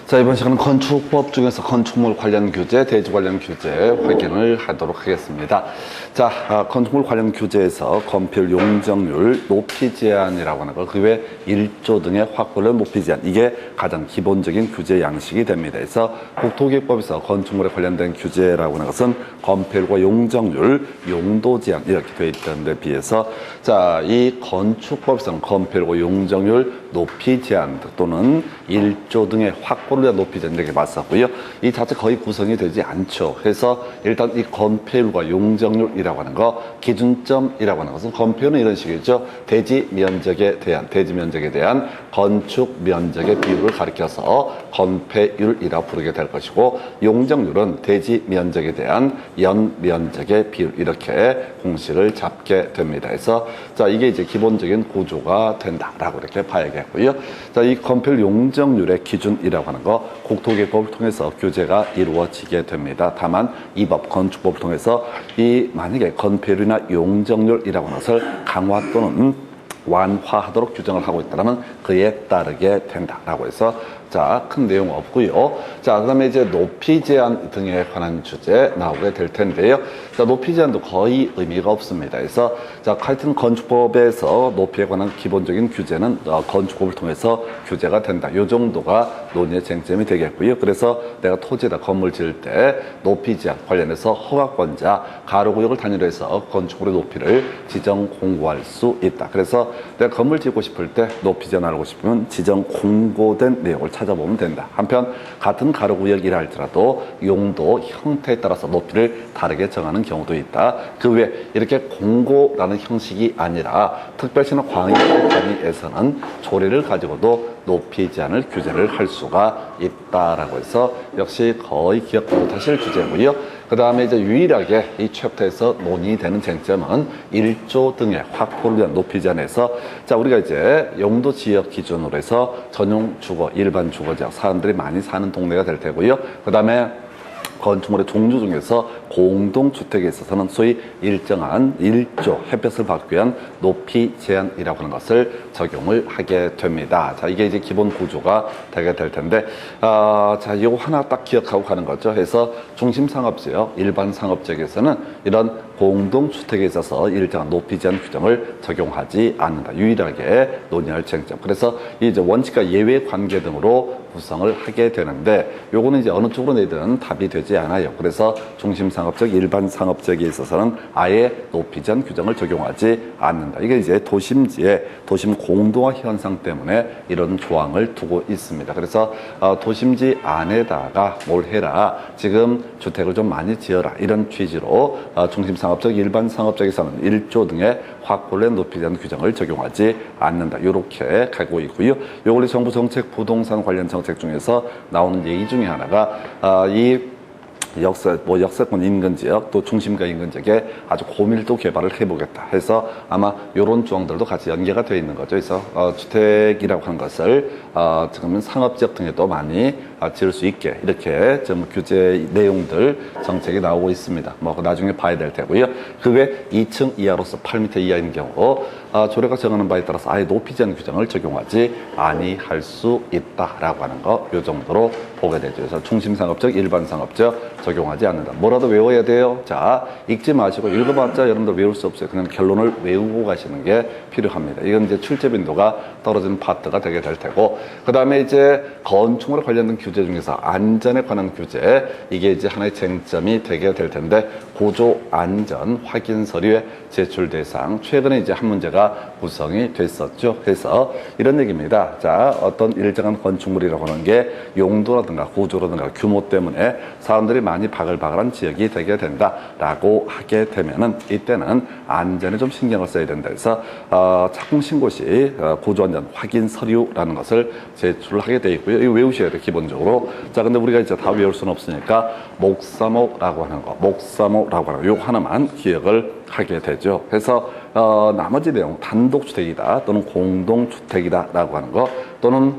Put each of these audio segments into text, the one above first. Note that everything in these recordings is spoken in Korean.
자, 이번 시간은 건축법 중에서 건축물 관련 규제, 대지 관련 규제 확인을 하도록 하겠습니다. 자, 건축물 관련 규제에서 건폐율, 용적률, 높이 제한이라고 하는 것, 그 외 1조 등의 확보를 높이 제한, 이게 가장 기본적인 규제 양식이 됩니다. 그래서 국토기획법에서 건축물에 관련된 규제라고 하는 것은 건폐율과 용적률, 용도 제한 이렇게 되어 있던 데 비해서 자, 이 건축법에서는 건폐율과 용적률, 높이 제한 또는 1조 등의 확보를 위한 높이 제한 이렇게 맞섰고요. 이 자체 거의 구성이 되지 않죠. 그래서 일단 이 건폐율과 용적률이라고 하는 거, 기준점이라고 하는 것은 건폐율은 이런 식이죠. 대지 면적에 대한 건축 면적의 비율을 가리켜서 건폐율이라고 부르게 될 것이고, 용적률은 대지 면적에 대한 연 면적의 비율, 이렇게 공식을 잡게 됩니다. 그래서 자, 이게 이제 기본적인 구조가 된다라고 이렇게 봐야겠고요. 자, 이 건폐율 용적률의 기준이라고 하는 거 국토기획법을 통해서 규제가 이루어지게 됩니다. 다만 이 법 건축법을 통해서 이 만약에 건폐율이나 용적률이라고 하는 것을 강화 또는 완화하도록 규정을 하고 있다면 그에 따르게 된다라고 해서 자, 큰 내용 없고요. 자, 그다음에 이제 높이 제한 등에 관한 주제 나오게 될 텐데요. 자, 높이 제한도 거의 의미가 없습니다. 그래서 자, 하여튼 건축법에서 높이에 관한 기본적인 규제는 건축법을 통해서 규제가 된다. 이 정도가 논의의 쟁점이 되겠고요. 그래서 내가 토지에다 건물 지을 때 높이 제한 관련해서 허가권자, 가로구역을 단위로 해서 건축물의 높이를 지정 공고할 수 있다. 그래서 내가 건물 짓고 싶을 때 높이 제한을 하고 싶으면 지정 공고된 내용을 찾아보면 된다. 한편 같은 가로구역이라 할지라도 용도, 형태에 따라서 높이를 다르게 정하는 경우도 있다. 그 외에 이렇게 공고라는 형식이 아니라 특별시나 광역단위에서는 조례를 가지고도 높이 제한을 규제를 할 수가 있다라고 해서 역시 거의 기억 못하실 주제고요. 그 다음에 이제 유일하게 이 챕터에서 논의되는 쟁점은 1조 등의 확보를 위한 높이 제한에서 자, 우리가 이제 용도 지역 기준으로 해서 전용 주거, 일반 주거 지역, 사람들이 많이 사는 동네가 될 테고요. 그 다음에 건축물의 종류 중에서 공동주택에 있어서는 소위 일정한 1조 햇볕을 받기 위한 높이 제한이라고 하는 것을 적용을 하게 됩니다. 자, 이게 이제 기본 구조가 되게 될 텐데, 자, 이거 하나 딱 기억하고 가는 거죠. 해서 중심상업지역, 일반 상업지역에서는 이런 공동주택에 있어서 일정한 높이 제한 규정을 적용하지 않는다. 유일하게 논의할 쟁점. 그래서 이제 원칙과 예외 관계 등으로 구성을 하게 되는데, 요거는 이제 어느 쪽으로 내든 답이 되지 않아요. 그래서 중심상업적, 일반 상업적에 있어서는 아예 높이 제한 규정을 적용하지 않는다. 이게 이제 도심지의 도심 공동화 현상 때문에 이런 조항을 두고 있습니다. 그래서 도심지 안에다가 뭘 해라, 지금 주택을 좀 많이 지어라, 이런 취지로 중심상업적, 일반 상업적에서는 1조 등의 확보된 높이 제한 규정을 적용하지 않는다. 이렇게 가고 있고요. 요걸 정부 정책, 부동산 관련 정책 중에서 나오는 얘기 중에 하나가 이 역세권 인근지역 또 중심가 인근지역에 아주 고밀도 개발을 해보겠다 해서 아마 이런 조항들도 같이 연계가 되어 있는 거죠. 그래서 주택이라고 하는 것을 지금은 상업지역 등에도 많이 지을 수 있게 이렇게 좀 규제 내용들 정책이 나오고 있습니다. 뭐 나중에 봐야 될 테고요. 그 외 2층 이하로서 8m 이하인 경우 조례가 정하는 바에 따라서 아예 높이 제한 규정을 적용하지 아니할 수 있다라고 하는 거, 요 정도로 보게 되죠. 그래서 중심상업적, 일반상업적 적용하지 않는다. 뭐라도 외워야 돼요. 자, 읽지 마시고 읽어봤자 여러분들 외울 수 없어요. 그냥 결론을 외우고 가시는 게 필요합니다. 이건 이제 출제 빈도가 떨어지는 파트가 되게 될 테고, 그 다음에 이제 건축물에 관련된 규제 중에서 안전에 관한 규제, 이게 이제 하나의 쟁점이 되게 될 텐데, 고조 안전 확인 서류의 제출 대상, 최근에 이제 한 문제가 구성이 됐었죠. 그래서 이런 얘기입니다. 자, 어떤 일정한 건축물이라고 하는 게 용도라든가 구조라든가 규모 때문에 사람들이 많이 바글바글한 지역이 되게 된다라고 하게 되면은 이때는 안전에 좀 신경을 써야 된다. 그래서 착공 신고 시 고조안전 확인 서류라는 것을 제출하게 되어 있고요. 이거 외우셔야 돼요, 기본적으로. 자, 근데 우리가 이제 다 외울 수는 없으니까 목사목라고 하는 거, 목사목라고 하는 거, 요 하나만 기억을 하게 되죠. 그래서 나머지 내용, 단독주택이다 또는 공동주택이다 라고 하는 거, 또는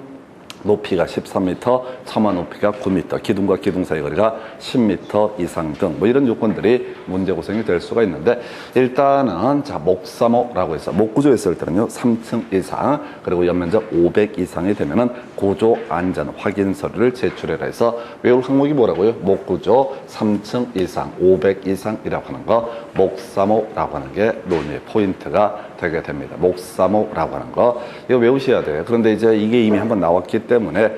높이가 13m, 처마 높이가 9m, 기둥과 기둥 사이 거리가 10m 이상 등 뭐 이런 요건들이 문제 구성이 될 수가 있는데, 일단은 자 목사모라고 해서 목구조 했을 때는요 3층 이상 그리고 연면적 500 이상이 되면은 구조 안전 확인 서류를 제출해라 해서 외울 항목이 뭐라고요? 목구조 3층 이상 500 이상이라고 하는 거, 목사모라고 하는 게 논의의 포인트가 되게 됩니다. 목사모라고 하는 거 이거 외우셔야 돼요. 그런데 이제 이게 이미 한번 나왔기 때문에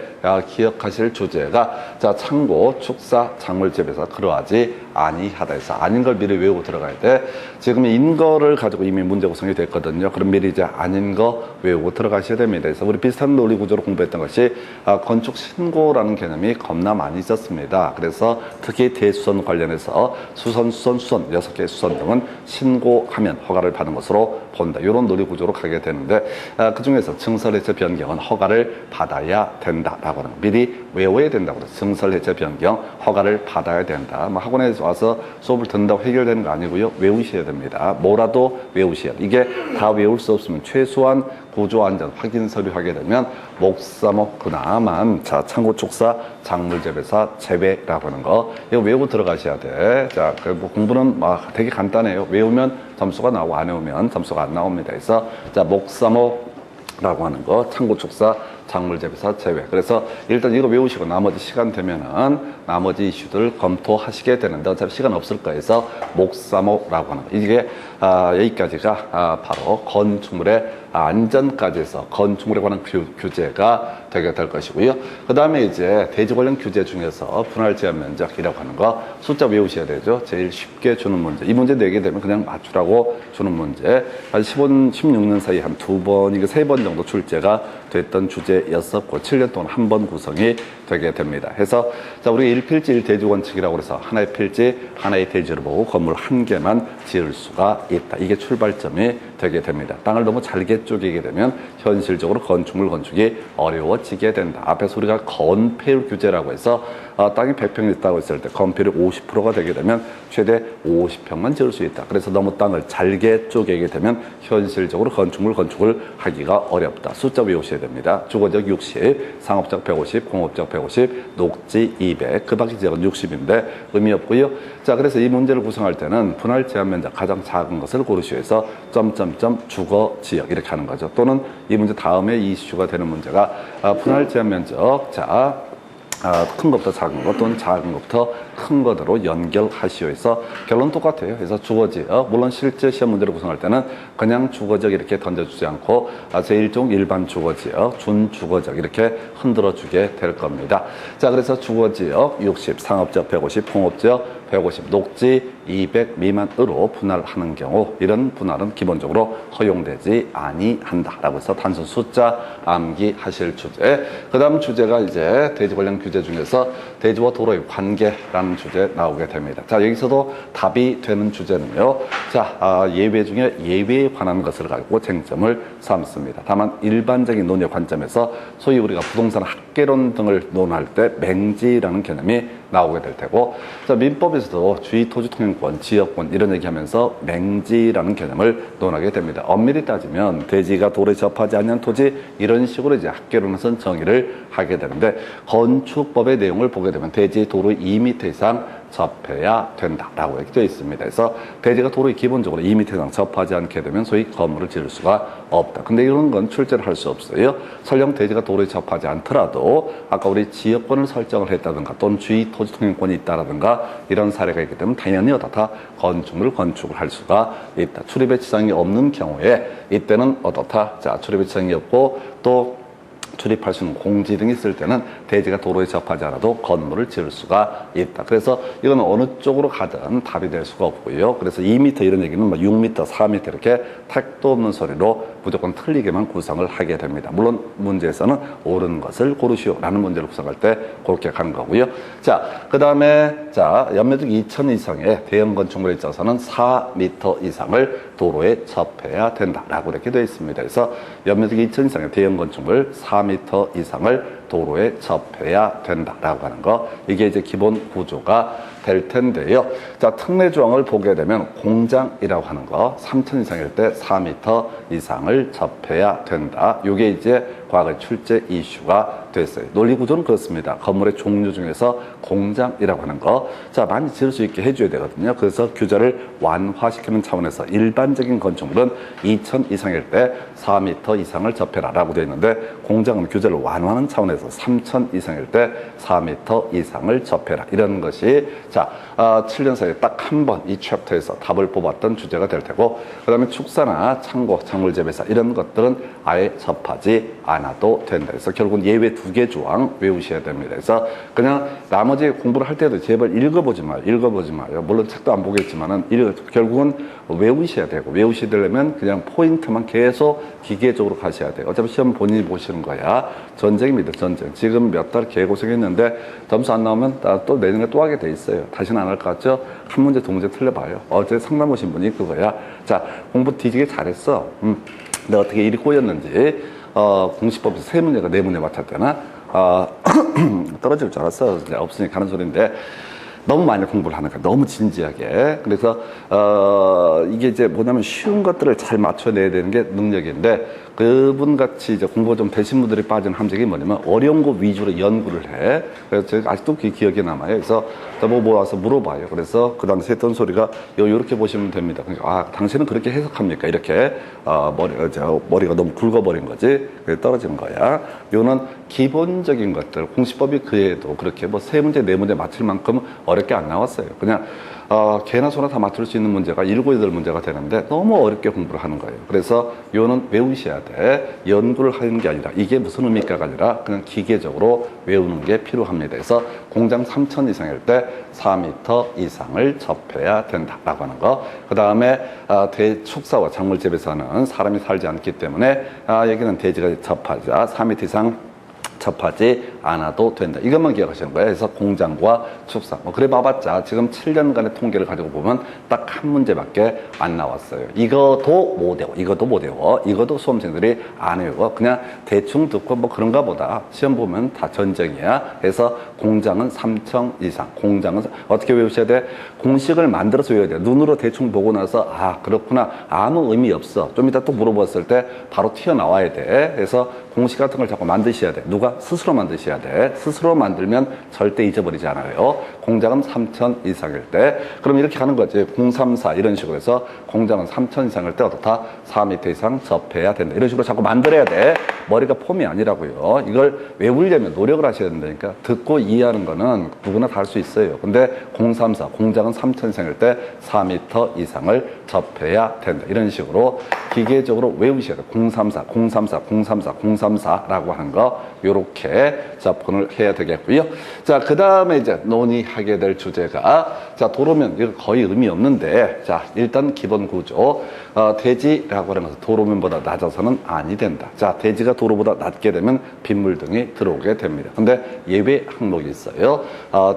기억하실 주제가 자 창고, 축사, 작물 재배사 그러하지 아니하다 해서 아닌 걸 미리 외우고 들어가야 돼. 지금 인 거를 가지고 이미 문제 구성이 됐거든요. 그럼 미리 이제 아닌 거 외우고 들어가셔야 됩니다. 그래서 우리 비슷한 논리 구조로 공부했던 것이 건축 신고라는 개념이 겁나 많이 있었습니다. 그래서 특히 대수선 관련해서 수선 6개 수선 등은 신고하면 허가를 받은 것으로 본다. 이런 논리 구조로 가게 되는데 그 중에서 증설해체 변경은 허가를 받아야 된다라고 하는 거 미리 외워야 된다고 그래서 증설해체 변경 허가를 받아야 된다. 뭐 학원에 와서 수업을 듣는다고 해결되는 거 아니고요. 외우셔야 됩니다. 뭐라도 외우셔야 돼. 이게 다 외울 수 없으면 최소한 구조안전 확인 서류 하게 되면 목사모 그나만 자 창고 축사 작물 재배사 제외라고 하는 거 이거 외우고 들어가셔야 돼. 자 뭐 공부는 막 되게 간단해요. 외우면 점수가 나오고 안 외우면 점수가 안 나옵니다. 그래서 자 목사모라고 하는 거 창고 축사 작물 재배사 제외. 그래서 일단 이거 외우시고 나머지 시간 되면은 나머지 이슈들 검토하시게 되는데 어차피 시간 없을 거예요. 그래서 목사모라고 하는 거. 이게 여기까지가 바로 건축물의 안전까지 해서 건축물에 관한 규제가 되게 될 것이고요. 그 다음에 이제 대지 관련 규제 중에서 분할 제한 면적이라고 하는 거 숫자 외우셔야 되죠. 제일 쉽게 주는 문제. 이 문제 내게 되면 그냥 맞추라고 주는 문제. 한 16년 사이 한 2번, 이게 3번 정도 출제가 됐던 주제였었고 7년 동안 한 번 구성이 되게 됩니다. 해서 자 우리가 1필지 1대지 원칙이라고 해서 하나의 필지, 하나의 대지를 보고 건물 한 개만 지을 수가 있다. 이게 출발점이 되게 됩니다. 땅을 너무 잘게 쪼개게 되면 현실적으로 건축물 건축이 어려워지게 된다. 앞에서 우리가 건폐율 규제라고 해서 땅이 100평이 있다고 했을 때 건폐율이 50%가 되게 되면 최대 50평만 지을 수 있다. 그래서 너무 땅을 잘게 쪼개게 되면 현실적으로 건축물 건축을 하기가 어렵다. 숫자 외우셔야 됩니다. 주거지역 60, 상업지역 150, 공업지역 150, 녹지 200, 그 밖의 지역은 60인데 의미 없고요. 자, 그래서 이 문제를 구성할 때는 분할 제한 면적 가장 작은 것을 고르시오 해서 점점점 주거지역 이렇게 하는 거죠. 또는 이 문제 다음에 이슈가 되는 문제가 분할 제한 면적 자 큰 것부터 작은 것 또는 작은 것부터 큰 것으로 연결하시오 해서 결론 똑같아요. 그래서 주거지역 물론 실제 시험 문제를 구성할 때는 그냥 주거지역 이렇게 던져주지 않고 제1종 일반 주거지역, 준주거지역 이렇게 흔들어주게 될 겁니다. 자, 그래서 주거지역 60, 상업지역 150, 공업지역 150, 녹지 200 미만으로 분할하는 경우 이런 분할은 기본적으로 허용되지 아니한다라고 해서 단순 숫자 암기하실 주제. 그 다음 주제가 이제 대지 관련 규제 중에서 대지와 도로의 관계라는 주제 나오게 됩니다. 자, 여기서도 답이 되는 주제는요. 자, 예외 중에 예외에 관한 것을 가지고 쟁점을 삼습니다. 다만 일반적인 논의 관점에서 소위 우리가 부동산 학계론 등을 논할 때 맹지라는 개념이 나오게 될 테고, 자, 민법에서도 주의 토지 통행권, 지역권 이런 얘기하면서 맹지라는 개념을 논하게 됩니다. 엄밀히 따지면 대지가 도로에 접하지 않는 토지 이런 식으로 이제 학계론에서는 정의를 하게 되는데 건축법의 내용을 보게 되면 대지 도로 2m 이상 접해야 된다라고 이렇게 되어 있습니다. 그래서 대지가 도로에 기본적으로 2m 이상 접하지 않게 되면 소위 건물을 지을 수가 없다. 근데 이런 건 출제를 할 수 없어요. 설령 대지가 도로에 접하지 않더라도 아까 우리 지역권을 설정을 했다든가 또는 주의 토지 통행권이 있다라든가 이런 사례가 있기 때문에 당연히 어떻다 건축을 할 수가 있다. 출입의 지장이 없는 경우에 이때는 어떻다. 자, 출입의 지장이 없고 또 출입할 수 있는 공지 등이 있을 때는 대지가 도로에 접하지 않아도 건물을 지을 수가 있다. 그래서 이건 어느 쪽으로 가든 답이 될 수가 없고요. 그래서 2m 이런 얘기는 뭐 6m, 4m 이렇게 택도 없는 소리로 무조건 틀리게만 구성을 하게 됩니다. 물론 문제에서는 옳은 것을 고르시오라는 문제를 구성할 때 그렇게 가는 거고요. 자, 그 다음에 자 연면적 2000 이상의 대형 건축물에 있어서는 4m 이상을 도로에 접해야 된다라고 이렇게 되어 있습니다. 그래서 연면적 2000 이상의 대형 건축물 4m 이상을 도로에 접해야 된다라고 하는 거, 이게 이제 기본 구조가 될 텐데요. 자, 특례 조항을 보게 되면 공장이라고 하는 거 3000 이상일 때 4m 이상을 접해야 된다. 이게 이제 과거에 출제 이슈가 됐어요. 논리 구조는 그렇습니다. 건물의 종류 중에서 공장이라고 하는 거, 자, 많이 지을 수 있게 해줘야 되거든요. 그래서 규제를 완화시키는 차원에서 일반적인 건축물은 2천 이상일 때 4m 이상을 접해라라고 되어 있는데, 공장은 규제를 완화하는 차원에서 3천 이상일 때 4m 이상을 접해라, 이런 것이 자 7년 사이에 딱 한 번 이 챕터에서 답을 뽑았던 주제가 될 테고, 그 다음에 축사나 창고, 작물재배사 이런 것들은 아예 접하지 않아도 된다. 그래서 결국은 예외 2개 조항 외우셔야 됩니다. 그래서 그냥 나머지 공부를 할 때도 제발 읽어보지 마요. 물론 책도 안 보겠지만은 결국은 외우셔야 되고, 외우시려면 그냥 포인트만 계속 기계적으로 가셔야 돼요. 어차피 시험 본인이 보시는 거야. 전쟁입니다, 전쟁. 지금 몇 달 개고생했는데 점수 안 나오면 또 내년에 또 하게 돼 있어요. 다시는 안 할 것 같죠? 한 문제, 두 문제 틀려봐요. 어제 상담 오신 분이 그거야. 자, 공부 뒤지게 잘했어. 내가 어떻게 일이 꼬였는지. 공시법에서 3문제가 4문제 맞췄잖아. 떨어질 줄 알았어. 없으니까 하는 소리인데, 너무 많이 공부를 하는 거야. 너무 진지하게. 그래서 이게 이제 뭐냐면 쉬운 것들을 잘 맞춰내야 되는 게 능력인데, 그분같이 이제 공부가 좀 되신 분들이 빠진 함정이 뭐냐면 어려운 거 위주로 연구를 해. 그래서 제가 아직도 기억에 남아요. 그래서 뭐 와서 물어봐요. 그래서 그 당시에 했던 소리가 요렇게 보시면 됩니다. 그러니까 당신은 그렇게 해석합니까? 이렇게 머리가 너무 굵어버린 거지. 그래서 떨어지는 거야. 요는 기본적인 것들, 공시법이 그에도 그렇게 뭐 3문제, 4문제 맞출 만큼 어렵게 안 나왔어요. 그냥 개나 소나 다 맞출 수 있는 문제가 7, 8문제가 되는데 너무 어렵게 공부를 하는 거예요. 그래서 요는 외우셔야 돼. 연구를 하는 게 아니라, 이게 무슨 의미가가 아니라 그냥 기계적으로 외우는 게 필요합니다. 그래서 공장 3천 이상일 때 4m 이상을 접해야 된다라고 하는 거. 그 다음에 대축사와 작물재배사는 사람이 살지 않기 때문에 여기는 돼지가 접하자 4m 이상 접하지 않아도 된다. 이것만 기억하시는 거예요. 그래서 공장과 축사. 그래 봐봤자 지금 7년간의 통계를 가지고 보면 딱 한 문제밖에 안 나왔어요. 이것도 못 외워. 이것도 수험생들이 안 외워. 그냥 대충 듣고 뭐 그런가 보다. 시험 보면 다 전쟁이야. 그래서 공장은 3천 이상. 공장은 어떻게 외우셔야 돼? 공식을 만들어서 외워야 돼. 눈으로 대충 보고 나서 그렇구나. 아무 의미 없어. 좀 이따 또 물어봤을 때 바로 튀어나와야 돼. 그래서 공식 같은 걸 자꾸 만드셔야 돼. 누가? 스스로 만드셔야 돼. 스스로 만들면 절대 잊어버리지 않아요. 공장은 3천 이상일 때. 그럼 이렇게 가는 거지. 034 이런 식으로 해서 공장은 3천 이상일 때 어떻다? 4m 이상 접해야 된다. 이런 식으로 자꾸 만들어야 돼. 머리가 폼이 아니라고요. 이걸 외우려면 노력을 하셔야 된다니까. 듣고 이해하는 거는 누구나 다 할 수 있어요. 근데 034 공장은 3천 이상일 때 4m 이상을 접해야 된다. 이런 식으로 기계적으로 외우셔야 돼. 034 라고 하는 거 요렇게 접근을 해야 되겠고요. 자, 그 다음에 이제 논의하게 될 주제가, 자, 도로면 이거 거의 의미 없는데, 자, 일단 기본 구조, 대지라고 하는 것은 도로면보다 낮아서는 아니 된다. 자, 대지가 도로보다 낮게 되면 빗물 등이 들어오게 됩니다. 근데 예외 항목이 있어요.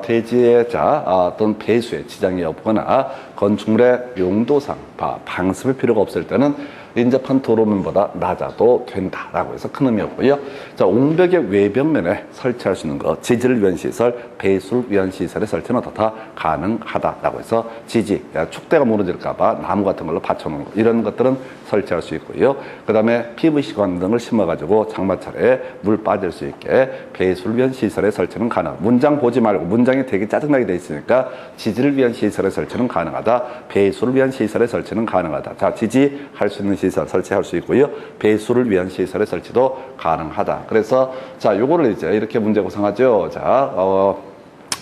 대지의 어떤 배수에 지장이 없거나 건축물의 용도상 방습의 필요가 없을 때는 인접한 도로면보다 낮아도 된다라고 해서 큰 의미 없고요. 자, 옹벽의 외벽면에 설치할 수 있는 거, 지지를 위한 시설, 배수를 위한 시설의 설치는 다 가능하다라고 해서 지지, 축대가 무너질까봐 나무 같은 걸로 받쳐놓는 거, 이런 것들은 설치할 수 있고요. 그 다음에 PVC관 등을 심어가지고 장마철에 물 빠질 수 있게 배수를 위한 시설의 설치는 가능. 문장 보지 말고, 문장이 되게 짜증나게 돼 있으니까 지지를 위한 시설의 설치는 가능하다. 배수를 위한 시설의 설치는 가능하다. 자, 지지할 수 있는 시설 설치할 수 있고요. 배수를 위한 시설의 설치도 가능하다. 그래서 자, 요거를 이제 이렇게 문제 구성하죠. 자,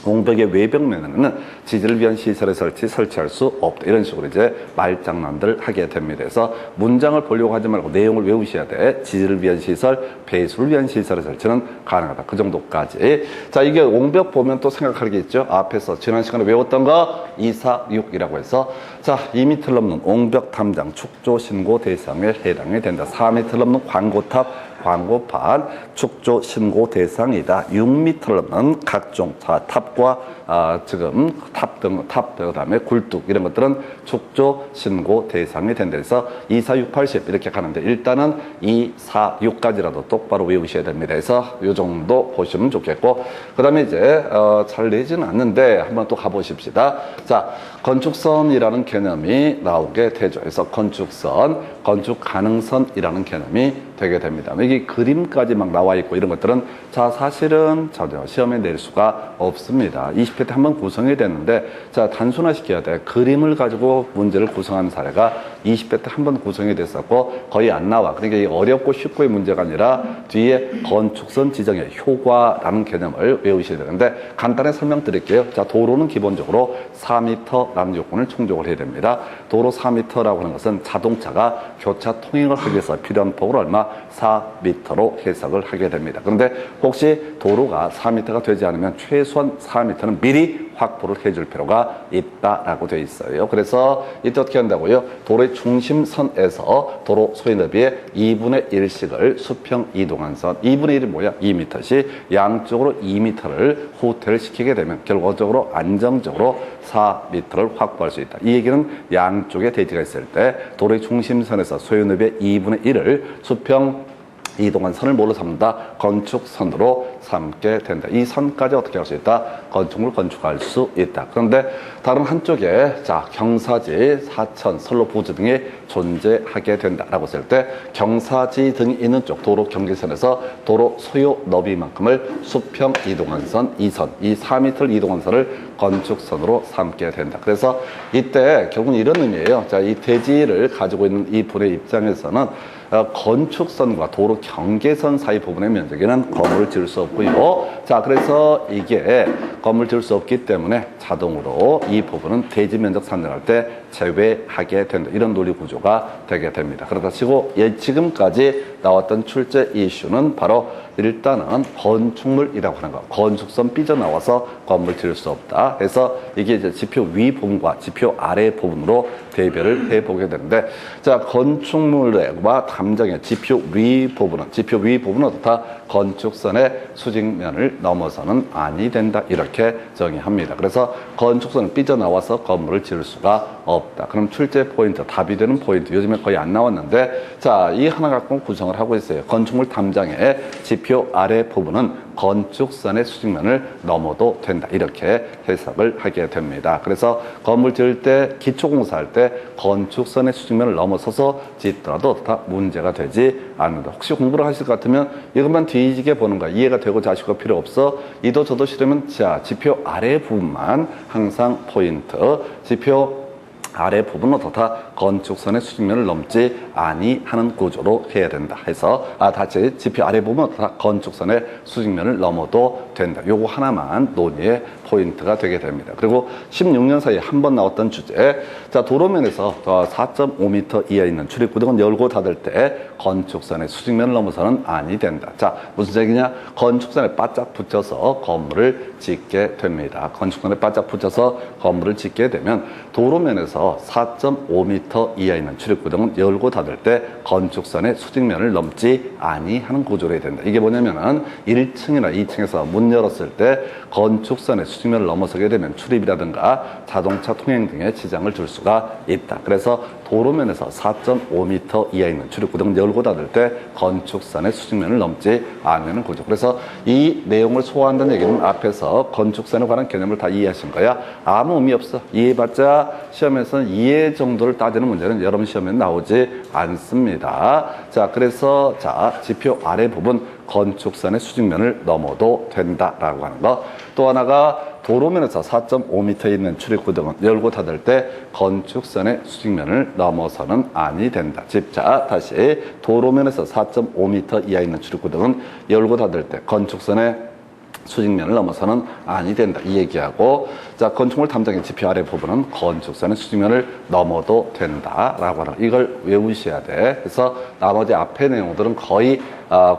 옹벽의 외벽면에는 지지를 위한 시설의 설치할 수 없다. 이런 식으로 이제 말장난들을 하게 됩니다. 그래서 문장을 보려고 하지 말고 내용을 외우셔야 돼. 지지를 위한 시설, 배수를 위한 시설의 설치는 가능하다. 그 정도까지. 자, 이게 옹벽 보면 또 생각할 게 있죠. 앞에서 지난 시간에 외웠던 거 2, 4, 6이라고 해서, 자, 2m를 넘는 옹벽 탐장 축조 신고 대상에 해당이 된다. 4m를 넘는 광고판 축조 신고 대상이다. 6m를 넘는 각종 탑과 지금 탑, 그다음에 굴뚝 이런 것들은 축조 신고 대상이 된다. 그래서 2, 4, 6, 80 이렇게 가는데 일단은 2, 4, 6까지라도 똑바로 외우셔야 됩니다. 그래서 이 정도 보시면 좋겠고, 그다음에 이제 잘 내지는 않는데 한번 또 가보십시다. 자, 건축선이라는 개념이 나오게 되죠. 그래서 건축선 건축 가능성이라는 개념이 되게 됩니다. 이게 그림까지 막 나와 있고 이런 것들은 자 사실은 전혀 시험에 낼 수가 없습니다. 20회 때 한번 구성이 됐는데 자 단순화시켜야 돼. 그림을 가지고 문제를 구성하는 사례가 20회 때 한번 구성이 됐었고 거의 안 나와. 그러니까 이 어렵고 쉽고의 문제가 아니라 뒤에 건축선 지정의 효과라는 개념을 외우셔야 되는데 간단히 설명드릴게요. 자 도로는 기본적으로 4m라는 요건을 충족을 해야 됩니다. 도로 4m라고 하는 것은 자동차가 교차 통행을 하기 위해서 필요한 폭을 얼마? 4m로 해석을 하게 됩니다. 그런데 혹시 도로가 4m가 되지 않으면 최소한 4m는 미리 확보를 해줄 필요가 있다라고 되어 있어요. 그래서 이때 어떻게 한다고요? 도로의 중심선에서 도로 소유 너비의 2분의 1씩을 수평 이동한 선, 2분의 1이 뭐야? 2m씩 양쪽으로 2m를 후퇴를 시키게 되면 결과적으로 안정적으로 4m를 확보할 수 있다. 이 얘기는 양쪽에 대지가 있을 때 도로의 중심선에서 소유 너비의 2분의 1을 수평 이동한 선을 뭘로 삼는다? 건축선으로 삼게 된다. 이 선까지 어떻게 할 수 있다? 건축물을 건축할 수 있다. 그런데 다른 한쪽에 자 경사지, 사천, 선로, 부지 등이 존재하게 된다라고 했을 때 경사지 등이 있는 쪽 도로 경계선에서 도로 소요 너비만큼을 수평 이동한 선, 이 4m를 이동한 선을 건축선으로 삼게 된다. 그래서 이때 결국은 이런 의미예요. 자, 이 대지를 가지고 있는 이 분의 입장에서는 건축선과 도로 경계선 사이 부분의 면적에는 건물을 지을 수 없고요. 자, 그래서 이게 건물 지을 수 없기 때문에 자동으로 이 부분은 대지 면적 산정할 때 제외하게 된다. 이런 논리 구조가 되게 됩니다. 그러다 치고 지금까지 나왔던 출제 이슈는 바로 일단은 건축물이라고 하는 거. 건축선 삐져나와서 건물 지을 수 없다. 그래서 이게 이제 지표 위 부분과 지표 아래 부분으로 대별을 해보게 되는데 자, 건축물과 담장의 지표 위 부분은 어떻다? 건축선의 수직면을 넘어서는 아니 된다. 이렇게 정의합니다. 그래서 건축선을 삐져나와서 건물을 지을 수가 없다. 그럼 출제 포인트, 답이 되는 포인트. 요즘에 거의 안 나왔는데 자, 이 하나 갖고 구성을 하고 있어요. 건축물 담장의 지표 아래 부분은 건축선의 수직면을 넘어도 된다. 이렇게 해석을 하게 됩니다. 그래서 건물 지을 때, 기초공사할 때 건축선의 수직면을 넘어서서 짓더라도 다 문제가 되지 않는다. 혹시 공부를 하실 것 같으면 이것만 뒤지게 보는 거야. 이해가 되고 자식과 필요 없어. 이도 저도 싫으면 자, 지표 아래 부분만 항상 포인트. 지표 아래 부분은 어떻다? 건축선의 수직면을 넘지 아니하는 구조로 해야 된다. 해서 다시 지표 아래 부분은 어떻다? 건축선의 수직면을 넘어도 된다. 요거 하나만 논의의 포인트가 되게 됩니다. 그리고 16년 사이에 한 번 나왔던 주제. 자, 도로면에서 4.5m 이하에 있는 출입구등은 열고 닫을 때 건축선의 수직면을 넘어서는 아니 된다. 자, 무슨 얘기냐? 건축선에 바짝 붙여서 건물을 짓게 됩니다. 건축선에 바짝 붙여서 건물을 짓게 되면 도로면에서 4.5m 이하에 있는 출입구등은 열고 닫을 때 건축선의 수직면을 넘지 아니하는 구조로 해야 된다. 이게 뭐냐면은 1층이나 2층에서 문 열었을 때 건축선의 수직면을 넘어서게 되면 출입이라든가 자동차 통행 등의 지장을 줄 수가 있다. 그래서 도로면에서 4.5m 이하에 있는 출입구등은 열고 닫을 때 건축선의 수직면을 넘지 않는 구조. 그래서 이 내용을 소화한다는 얘기는 앞에서 건축선에 관한 개념을 다 이해하신 거야. 아무 의미 없어. 이해해봤자 시험에서는 이해 정도를 따지는 문제는 여러분 시험에 나오지 않습니다. 자, 그래서 자, 지표 아래 부분 건축선의 수직면을 넘어도 된다라고 하는 거. 또 하나가 도로면에서 4.5m에 있는 출입구등은 열고 닫을 때 건축선의 수직면을 넘어서는 아니 된다. 자, 다시 도로면에서 4.5m 이하에 있는 출입구등은 열고 닫을 때 건축선의 수직면을 넘어서는 아니 된다. 이 얘기하고 자, 건축물 담장의 지표 아래 부분은 건축선의 수직면을 넘어도 된다라고 하는 이걸 외우셔야 돼. 그래서 나머지 앞의 내용들은 거의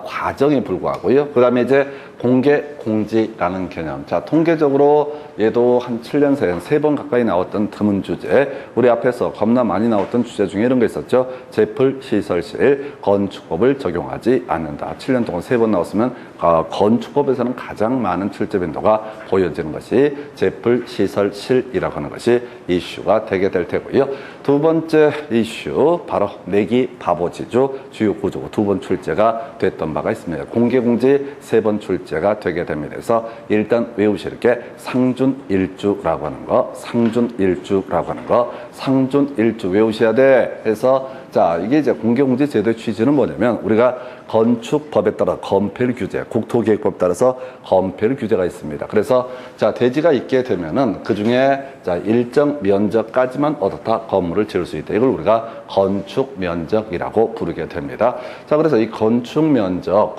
과정에 불과하고요. 그 다음에 이제 공개, 공지라는 개념. 자, 통계적으로 얘도 한 7년 사이에 한 3번 가까이 나왔던 드문 주제. 우리 앞에서 겁나 많이 나왔던 주제 중에 이런 거 있었죠. 제풀, 시설, 실, 건축법을 적용하지 않는다. 7년 동안 3번 나왔으면 건축법에서는 가장 많은 출제 빈도가 보여지는 것이 제풀, 시설, 실이라고 하는 것이 이슈가 되게 될 테고요. 두 번째 이슈, 바로 내기 바보지주 주요 구조고 2번 출제가 됐던 바가 있습니다. 공개, 공지 3번 출제가 되게 됩니다. 그래서 일단 외우실 게 상준일주라고 하는 거, 상준일주라고 하는 거, 상준일주 외우셔야 돼. 그래서 자, 이게 이제 공개공제 제도의 취지는 뭐냐면 우리가 건축법에 따라 건폐율 규제, 국토계획법 따라서 건폐율 규제가 있습니다. 그래서 자, 대지가 있게 되면은 그 중에 자, 일정 면적까지만 어떻다 건물을 지을 수 있다. 이걸 우리가 건축 면적이라고 부르게 됩니다. 자, 그래서 이 건축 면적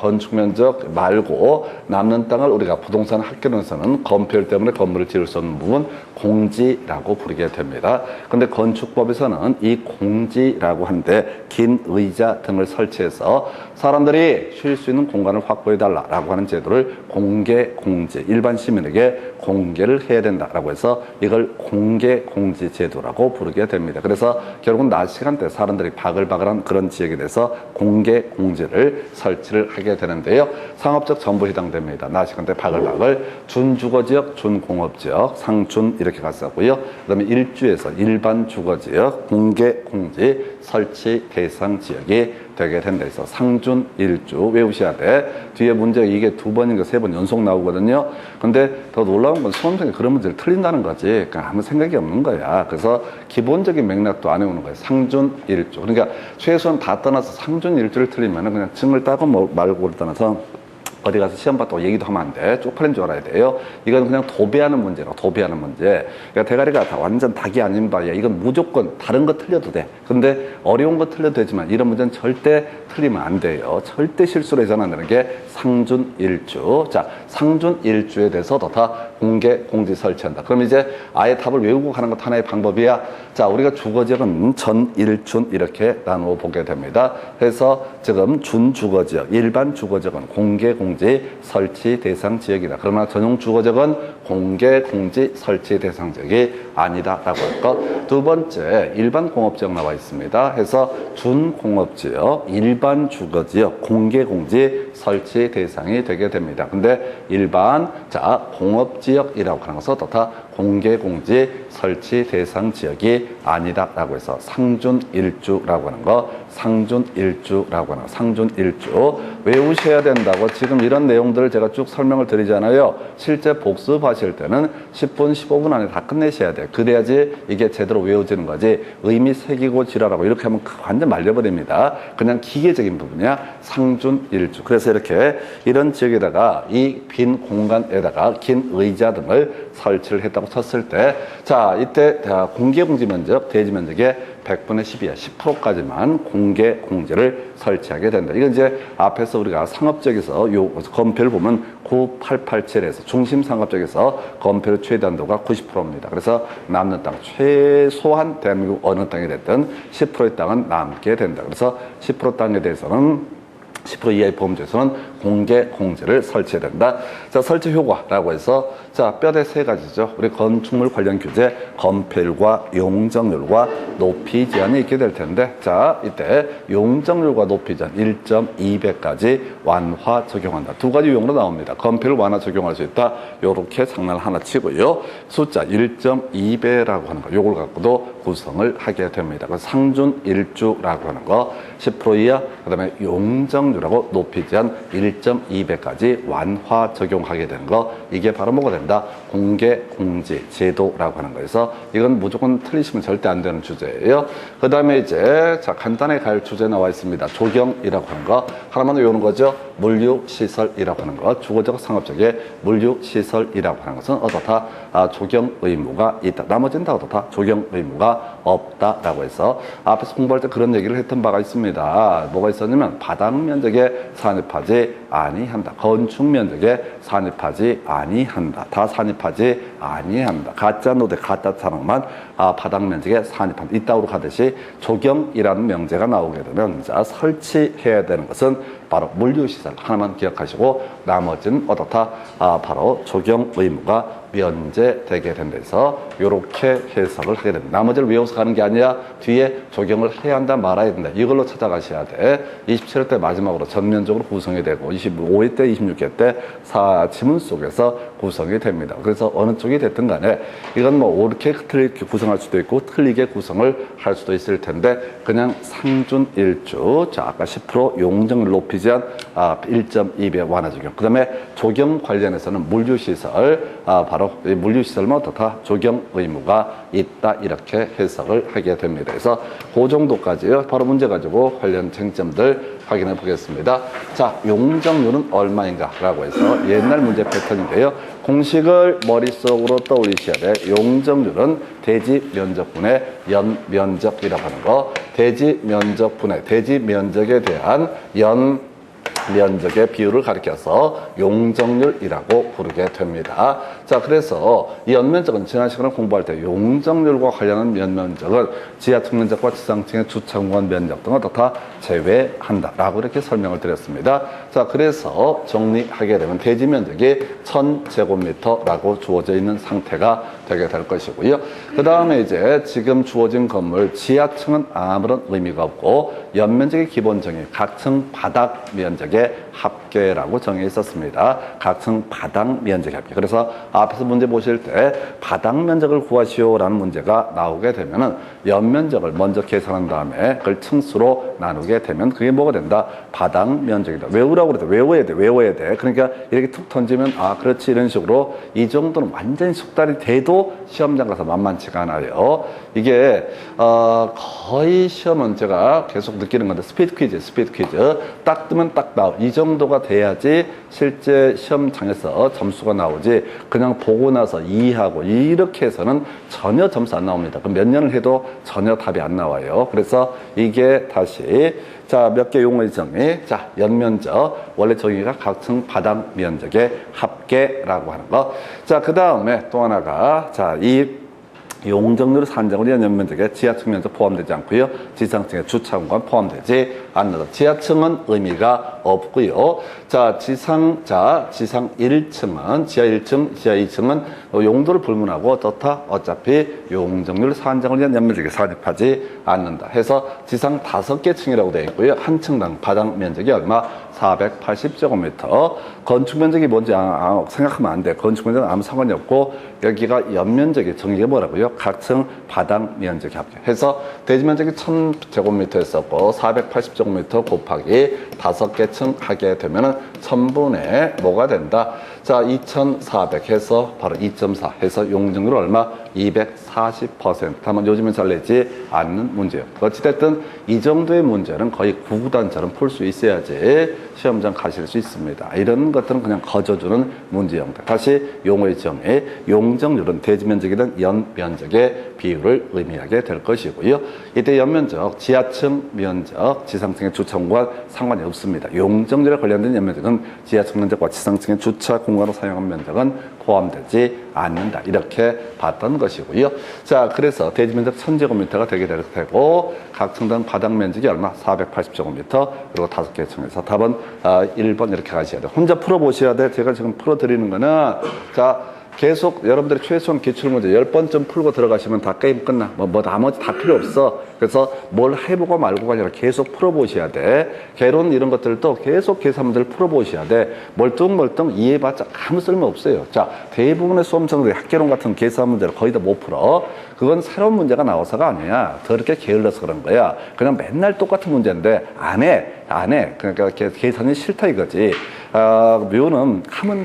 말고 남는 땅을 우리가 부동산 학계론에서는 건폐율 때문에 건물을 지을 수 없는 부분 공지라고 부르게 됩니다. 근데 건축법에서는 이 공지라고 하는데 긴 의자 등을 설치해서 사람들이 쉴 수 있는 공간을 확보해달라고 하는 제도를 공개공지, 일반 시민에게 공개를 해야 된다라고 해서 이걸 공개공지 제도라고 부르게 됩니다. 그래서 결국은 낮 시간대 사람들이 바글바글한 그런 지역에 대해서 공개공지를 설치를 하게 되는데요. 상업적 전부 해당됩니다. 낮 시간대 바글바글, 준주거지역, 준공업지역, 상준 이렇게 갔었고요. 그 다음에 일주에서 일반 주거지역, 공개공지 설치 대상 지역이 되게 된다 해서 상준 일주 외우셔야 돼. 뒤에 문제가 이게 2번인가 3번 연속 나오거든요. 근데 더 놀라운 건 수험생이 그런 문제를 틀린다는 거지. 그러니까 아무 생각이 없는 거야. 그래서 기본적인 맥락도 안 외우는 거예요. 상준 일주. 그러니까 최소한 다 떠나서 상준 일주를 틀리면 그냥 증을 따고 말고를 떠나서 어디 가서 시험 봤다고 얘기도 하면 안 돼. 쪽팔린 줄 알아야 돼요. 이건 그냥 도배하는 문제라고, 도배하는 문제. 그러니까 대가리가 다 완전 닭이 아닌 바야. 이건 무조건 다른 거 틀려도 돼. 근데 어려운 거 틀려도 되지만 이런 문제는 절대 틀리면 안 돼요. 절대 실수로 해서는 안 되는 게 상준일주. 자, 상준일주에 대해서 다 공지 설치한다. 그럼 이제 아예 답을 외우고 가는 것도 하나의 방법이야. 자, 우리가 주거지역은 전일준 이렇게 나누어 보게 됩니다. 그래서 지금 준주거지역, 일반 주거지역은 공개공지 설치 대상 지역이다. 그러나 전용 주거지역은 공개공지 설치 대상 지역이 아니다라고 할 것. 두 번째, 일반 공업지역 나와 있습니다. 해서 준공업지역, 일반 주거지역, 공개공지 설치 대상이 되게 됩니다. 근데 일반, 자, 공업지역이라고 하는 것은 다 공개공지 설치 대상 지역이 아니다라고 해서 상준일주라고 하는 거, 상준일주라고 하는 거, 상준일주 외우셔야 된다고 지금 이런 내용들을 제가 쭉 설명을 드리잖아요. 실제 복습하실 때는 10분, 15분 안에 다 끝내셔야 돼요. 그래야지 이게 제대로 외워지는 거지. 의미 새기고 지랄하고 이렇게 하면 완전 말려버립니다. 그냥 기계적인 부분이야. 상준일주. 그래서 이렇게 이런 지역에다가 이 빈 공간에다가 긴 의자 등을 설치를 했다고 쳤을 때, 자, 이때 공개공지 면적, 대지 면적의 100분의 10이야. 10%까지만 공개공지를 설치하게 된다. 이건 이제 앞에서 우리가 상업적에서 요 건폐를 보면 9887에서 중심 상업적에서 건폐율 최단도가 90%입니다. 그래서 남는 땅, 최소한 대한민국 어느 땅이 됐든 10%의 땅은 남게 된다. 그래서 10% 땅에 대해서는 10% 이하의 보험주에서는 공개공지를 설치해야 된다. 자, 설치 효과라고 해서, 자, 뼈대 3가지죠. 우리 건축물 관련 규제, 건폐율과 용적률과 높이 제한이 있게 될 텐데, 자, 이때 용적률과 높이 제한 1.2배까지 완화 적용한다. 2가지 유형으로 나옵니다. 건폐율 완화 적용할 수 있다. 요렇게 장난을 하나 치고요. 숫자 1.2배라고 하는 거, 요걸 갖고도 구성을 하게 됩니다. 그래서 상준일주라고 하는 거 10% 이하, 그 다음에 용적률하고 높이 제한 1.2배까지 완화 적용하게 되는 거, 이게 바로 뭐가 된다? 공개공지 제도라고 하는 거에서 이건 무조건 틀리시면 절대 안 되는 주제예요. 그 다음에 이제 자, 간단하게 갈 주제 나와 있습니다. 조경이라고 하는 거 하나만 외우는 거죠. 물류시설이라고 하는 거, 주거적 상업적의 물류시설이라고 하는 것은 어떻다? 조경 의무가 있다. 나머지는 다 어떻다? 조경 의무가 없다라고 해서 앞에서 공부할 때 그런 얘기를 했던 바가 있습니다. 뭐가 있었냐면 바닥 면적에 산입하지 아니한다. 건축 면적에 산입하지 아니한다. 다 산입하지 아니한다. 가짜 노대, 가짜 사랑만 바닥 면적에 산입한다. 이따구로 가듯이 조경이라는 명제가 나오게 되면, 자, 설치해야 되는 것은 바로 물류시설 하나만 기억하시고 나머지는 어떻다? 바로 조경 의무가 면제되게 된다서 이렇게 해석을 하게 됩니다. 나머지를 외워서 가는 게 아니라 뒤에 적용을 해야 한다 말아야 된다. 이걸로 찾아가셔야 돼. 27회 때 마지막으로 전면적으로 구성이 되고 25회 때 26회 때 지문 속에서 구성이 됩니다. 그래서 어느 쪽이 됐든 간에 이건 뭐 옳게 틀리게 구성할 수도 있고 틀리게 구성을 할 수도 있을 텐데 그냥 상준일주, 자 아까 10% 용적률 높이 제한 1.2배 완화 적용. 그 다음에 조경 관련해서는 물류시설, 바로 이 물류시설만 어떻다? 조경 의무가 있다, 이렇게 해석을 하게 됩니다. 그래서 그 정도까지요. 바로 문제 가지고 관련 쟁점들 확인해 보겠습니다. 자, 용적률은 얼마인가 라고 해서 옛날 문제 패턴인데요. 공식을 머릿속으로 떠올리셔야 돼. 용적률은 대지 면적분의 연면적이라고 하는 거. 대지 면적분의 대지 면적에 대한 면적의 비율을 가리켜서 용적률이라고 부르게 됩니다. 자, 그래서 이 연면적은 지난 시간에 공부할 때 용적률과 관련한 연면적은 지하층 면적과 지상층의 주차공간 면적 등을 다 제외한다 라고 이렇게 설명을 드렸습니다. 자, 그래서 정리하게 되면 대지 면적이 1000제곱미터라고 주어져 있는 상태가 되게 될 것이고요. 그 다음에 이제 지금 주어진 건물 지하층은 아무런 의미가 없고 연면적의 기본 정의 각층 바닥 면적의 합계라고 정해 있었습니다. 각층 바닥 면적의 합계. 그래서 앞에서 문제 보실 때 바닥 면적을 구하시오라는 문제가 나오게 되면은 연면적을 먼저 계산한 다음에 그걸 층수로 나누게 되면 그게 뭐가 된다? 바닥 면적이다. 외우라고 그래도 외워야 돼. 그러니까 이렇게 툭 던지면 그렇지, 이런 식으로 이 정도는 완전히 숙달이 돼도 시험장 가서 만만치가 않아요. 이게 거의 시험 문제가 계속 느끼는 건데 스피드 퀴즈 딱 뜨면 딱 나오. 이 정도가 돼야지 실제 시험장에서 점수가 나오지 그냥 보고 나서 이해하고 이렇게 해서는 전혀 점수 안 나옵니다. 그럼 몇 년을 해도 전혀 답이 안 나와요. 그래서 이게 다시 자, 몇 개 용어의 정의. 자, 연면적. 원래 정의가 각층 바닥 면적의 합계라고 하는 거. 자, 그 다음에 또 하나가 자, 이 용적률을 산정을 위한 연면적에 지하층 면적 포함되지 않고요. 지상층의 주차공간 포함되지 않는다. 지하층은 의미가 없고요. 자, 지상 1층은 지하 1층, 지하 2층은 용도를 불문하고 어차피 용적률 산정을 위한 연면적에 산입하지 않는다. 해서 지상 5개 층이라고 되어 있고요. 한 층당 바닥 면적이 얼마? 480제곱미터. 건축 면적이 뭔지 생각하면 안 돼. 건축 면적은 아무 상관이 없고 여기가 연면적의 정의가 뭐라고요? 각층 바닥 면적의 합계. 해서 대지 면적이 1000제곱미터였었고 480제곱미터 곱하기 5개 층 하게 되면은 1000분의 뭐가 된다? 자, 2400 해서 바로 2.4 해서 용적률 얼마? 240%. 다만 요즘은 잘 내지 않는 문제예요. 어찌됐든 이 정도의 문제는 거의 구구단처럼 풀 수 있어야지 시험장 가실 수 있습니다. 이런 것들은 그냥 거저주는 문제형들. 다시 용어의 정의. 용적률은 대지 면적이든 연 면적의 비율을 의미하게 될 것이고요. 이때 연면적, 지하층 면적, 지상층의 주차 공간 상관이 없습니다. 용적률에 관련된 연면적은 지하층 면적과 지상층의 주차 공간으로 사용한 면적은 포함되지 않는다. 이렇게 봤던 것이고요. 자, 그래서 대지 면적 1000제곱미터가 되게 될 테고 각 층당 바닥 면적이 얼마? 480제곱미터. 그리고 5개 층에서 답은 1번 이렇게 가셔야 돼. 혼자 풀어보셔야 돼. 제가 지금 풀어드리는 거는 자, 계속 여러분들이 최소한 기출문제 10번쯤 풀고 들어가시면 다 게임 끝나. 나머지 다 필요 없어. 그래서 뭘 해보고 말고가 아니라 계속 풀어보셔야 돼. 개론 이런 것들도 계속 계산문제를 풀어보셔야 돼. 멀뚱멀뚱 이해해봤자 아무 쓸모 없어요. 자, 대부분의 수험생들이 학개론 같은 계산 문제를 거의 다 못 풀어. 그건 새로운 문제가 나와서가 아니야. 더럽게 게을러서 그런 거야. 그냥 맨날 똑같은 문제인데 안 해. 그러니까 계산이 싫다 이거지. 묘는 하면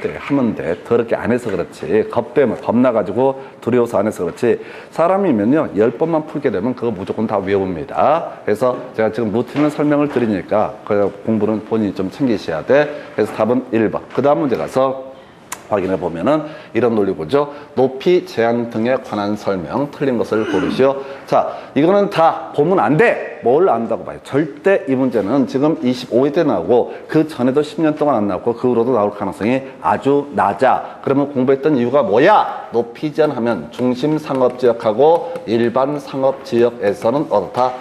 돼. 더럽게 안 해서 그렇지. 겁나가지고 두려워서 안 해서 그렇지. 사람이면요, 10번만 풀게 되면 그거 무조건 다 외웁니다. 그래서 제가 지금 루틴을 설명을 드리니까 그 공부는 본인이 좀 챙기셔야 돼. 그래서 답은 1번. 그 다음 문제 가서 확인해 보면은 이런 논리고죠. 높이 제한 등에 관한 설명, 틀린 것을 고르시오. 자, 이거는 다 보면 안 돼. 뭘 안다고 봐요. 절대 이 문제는 지금 25회 때 나오고 그 전에도 10년 동안 안 나왔고 그 후로도 나올 가능성이 아주 낮아. 그러면 공부했던 이유가 뭐야? 높이 제한하면 중심 상업지역하고 일반 상업지역에서는 어떻다?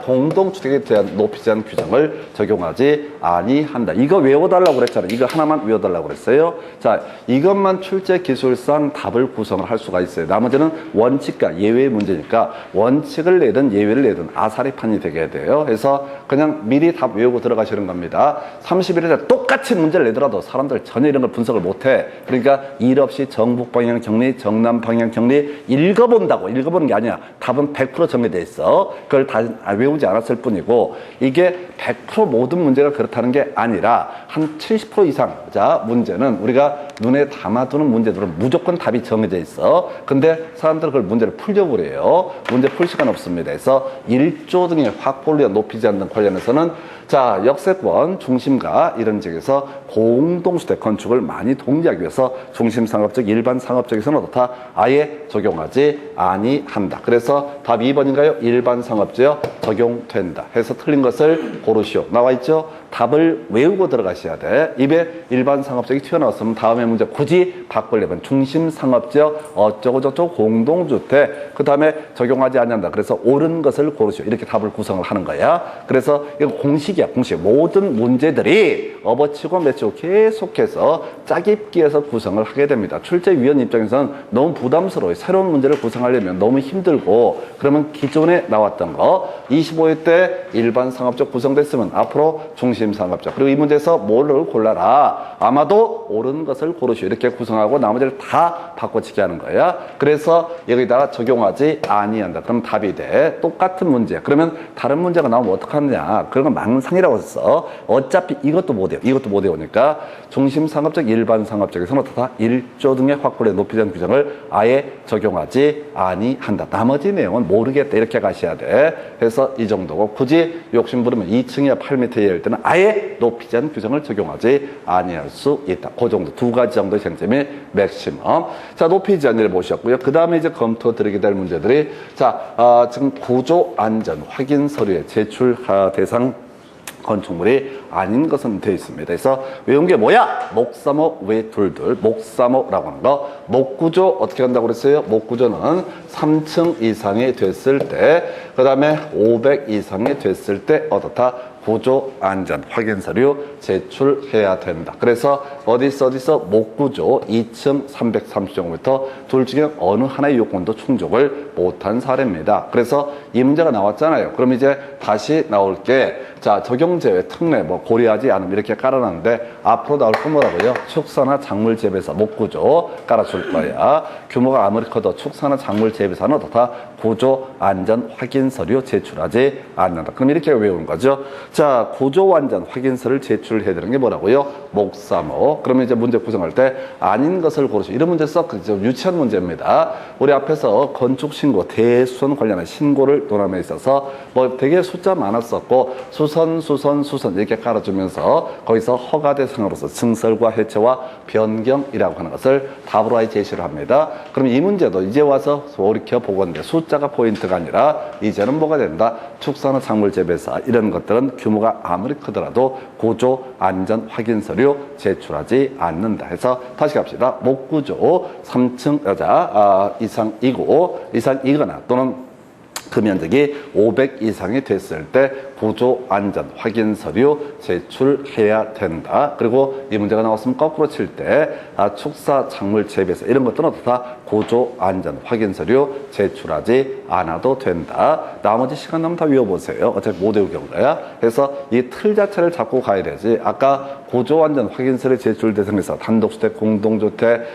공동주택에 대한 높이 제한 규정을 적용하지 아니한다. 이거 외워달라고 그랬잖아요. 이거 하나만 외워달라고 그랬어요. 자, 이것만 출제 기술상 답을 구성을 할 수가 있어요. 나머지는 원칙과 예외의 문제니까 원칙을 내든 예외를 내든 아사리판이 되게 돼요. 그래서 그냥 미리 답 외우고 들어가시는 겁니다. 31일에 똑같이 문제를 내더라도 사람들 전혀 이런 걸 분석을 못해. 그러니까 일 없이 정북 방향 격리, 정남 방향 격리 읽어본다고. 읽어보는 게 아니야. 답은 100% 정해져 있어. 그걸 다 외우지 않았을 뿐이고, 이게 100% 모든 문제가 그렇다는 게 아니라 한 70% 이상 자 문제는 우리가 눈에 담아두는 문제들은 무조건 답이 정해져 있어. 근데 사람들은 그걸 문제를 풀려고 그래요. 문제 풀 시간 없습니다. 그래서 1조 등의 확보를 높이지 않는 관련해서는 자, 역세권 중심가 이런 지역에서 공동주택 건축을 많이 동기하기 위해서 중심상업적, 일반상업적에서는 어떻다? 아예 적용하지 아니한다. 그래서 답 2번인가요? 일반상업적 적용된다. 해서 틀린 것을 고르시오. 나와 있죠? 답을 외우고 들어가셔야 돼. 입에 일반상업적이 튀어나왔으면 다음에 문제 굳이 바꾸려면 중심상업적 어쩌고저쩌고 공동주택 그 다음에 적용하지 않는다. 그래서 옳은 것을 고르시오. 이렇게 답을 구성을 하는 거야. 그래서 이거 공식이야. 공식. 모든 문제들이 업어치고 매치고 계속해서 짜깁기해서 구성을 하게 됩니다. 출제위원 입장에서는 너무 부담스러워요. 새로운 문제를 구성하려면 너무 힘들고, 그러면 기존에 나왔던 거 25회 때 일반상업적 구성됐으면 앞으로 중심상업적, 그리고 이 문제에서 뭐를 골라라. 아마도 옳은 것을 고르시오. 이렇게 구성하고 나머지를 다 바꿔치기 하는 거야. 그래서 여기다가 적용하지 아니한다. 그럼 답이 돼. 똑같은 문제. 그러면 다른 문제가 나오면 어떡하느냐. 그런 건 망상이라고 했어. 어차피 이것도 못 해요. 이것도 못 해오니까 중심상업적, 일반상업적에서는 다 1조 등의 확보를 높이는 규정을 아예 적용하지 아니한다. 나머지 내용은 모르겠다. 이렇게 가셔야 돼. 그래서 이 정도고, 굳이 욕심 부리면 2층이야 8m 이할 때는 아예 높이지 않은 규정을 적용하지 아니할 수 있다. 그 정도, 두 가지 정도의 쟁점이 맥시멈. 자, 높이지 않는 일 보셨고요. 그 다음에 이제 검토 드리게 될 문제들이, 자, 지금 구조 안전 확인 서류의 제출 대상 건축물이 아닌 것은 되어 있습니다. 그래서 외운 게 뭐야? 목사모 외 둘둘. 목사모라고 하는 거. 목구조 어떻게 한다고 그랬어요? 목구조는 3층 이상이 됐을 때, 그 다음에 500 이상이 됐을 때 어떻다? 구조 안전 확인 서류 제출해야 된다. 그래서 어디서 목구조 2층 330제곱미터 둘 중에 어느 하나의 요건도 충족을 못한 사례입니다. 그래서 이 문제가 나왔잖아요. 그럼 이제 다시 나올 게, 자, 적용제외 특례 뭐 고려하지 않으면 이렇게 깔아놨는데 앞으로 나올 건 뭐라고요? 축사나 작물 재배사 목구조 깔아줄 거야. 규모가 아무리 커도 축사나 작물 재배사는 어떻다? 구조 안전 확인 서류 제출하지 않는다. 그럼 이렇게 외우는 거죠. 자, 구조 안전 확인서를 제출해야 되는 게 뭐라고요? 목사모. 그러면 이제 문제 구성할 때 아닌 것을 고르시오. 이런 문제 썩 유치한 문제입니다. 우리 앞에서 건축신고, 대수선 관련한 신고를 논함에 있어서 뭐 되게 숫자 많았었고, 수선 이렇게 깔아주면서 거기서 허가 대상으로서 증설과 해체와 변경이라고 하는 것을 답으로 아예 제시를 합니다. 그럼 이 문제도 이제 와서 돌이켜 보건데 숫자가 포인트가 아니라 이제는 뭐가 된다? 축사나 작물 재배사 이런 것들은 규모가 아무리 크더라도 구조 안전 확인 서류 제출하지 않는다 해서 다시 갑시다. 목구조 3층 이상이거나 또는 그 면적이 500 이상이 됐을 때 구조 안전 확인 서류 제출해야 된다. 그리고 이 문제가 나왔으면 거꾸로 칠 때 축사 작물 재배사 이런 것들은 다 구조 안전 확인 서류 제출하지 않아도 된다. 나머지 시간 나면 다 외워보세요. 어차피 못 외우는 거야. 그래서 이 틀 자체를 잡고 가야 되지. 아까 구조 안전 확인 서류 제출 대상에서 단독주택, 공동주택,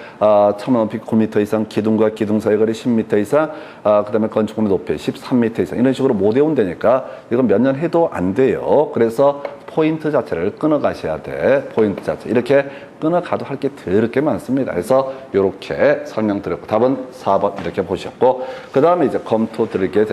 천만 높이 9m 이상, 기둥과 기둥 사이 거리 10m 이상, 그 다음에 건축물의 높이 13m 이상 이런 식으로 못 외운다니까 이건 몇 년 해도 안 돼요. 그래서 포인트 자체를 끊어 가셔야 돼. 포인트 자체. 이렇게 끊어 가도 할 게 더럽게 많습니다. 그래서 이렇게 설명드렸고, 답은 4번 이렇게 보셨고, 그 다음에 이제 검토 드릴게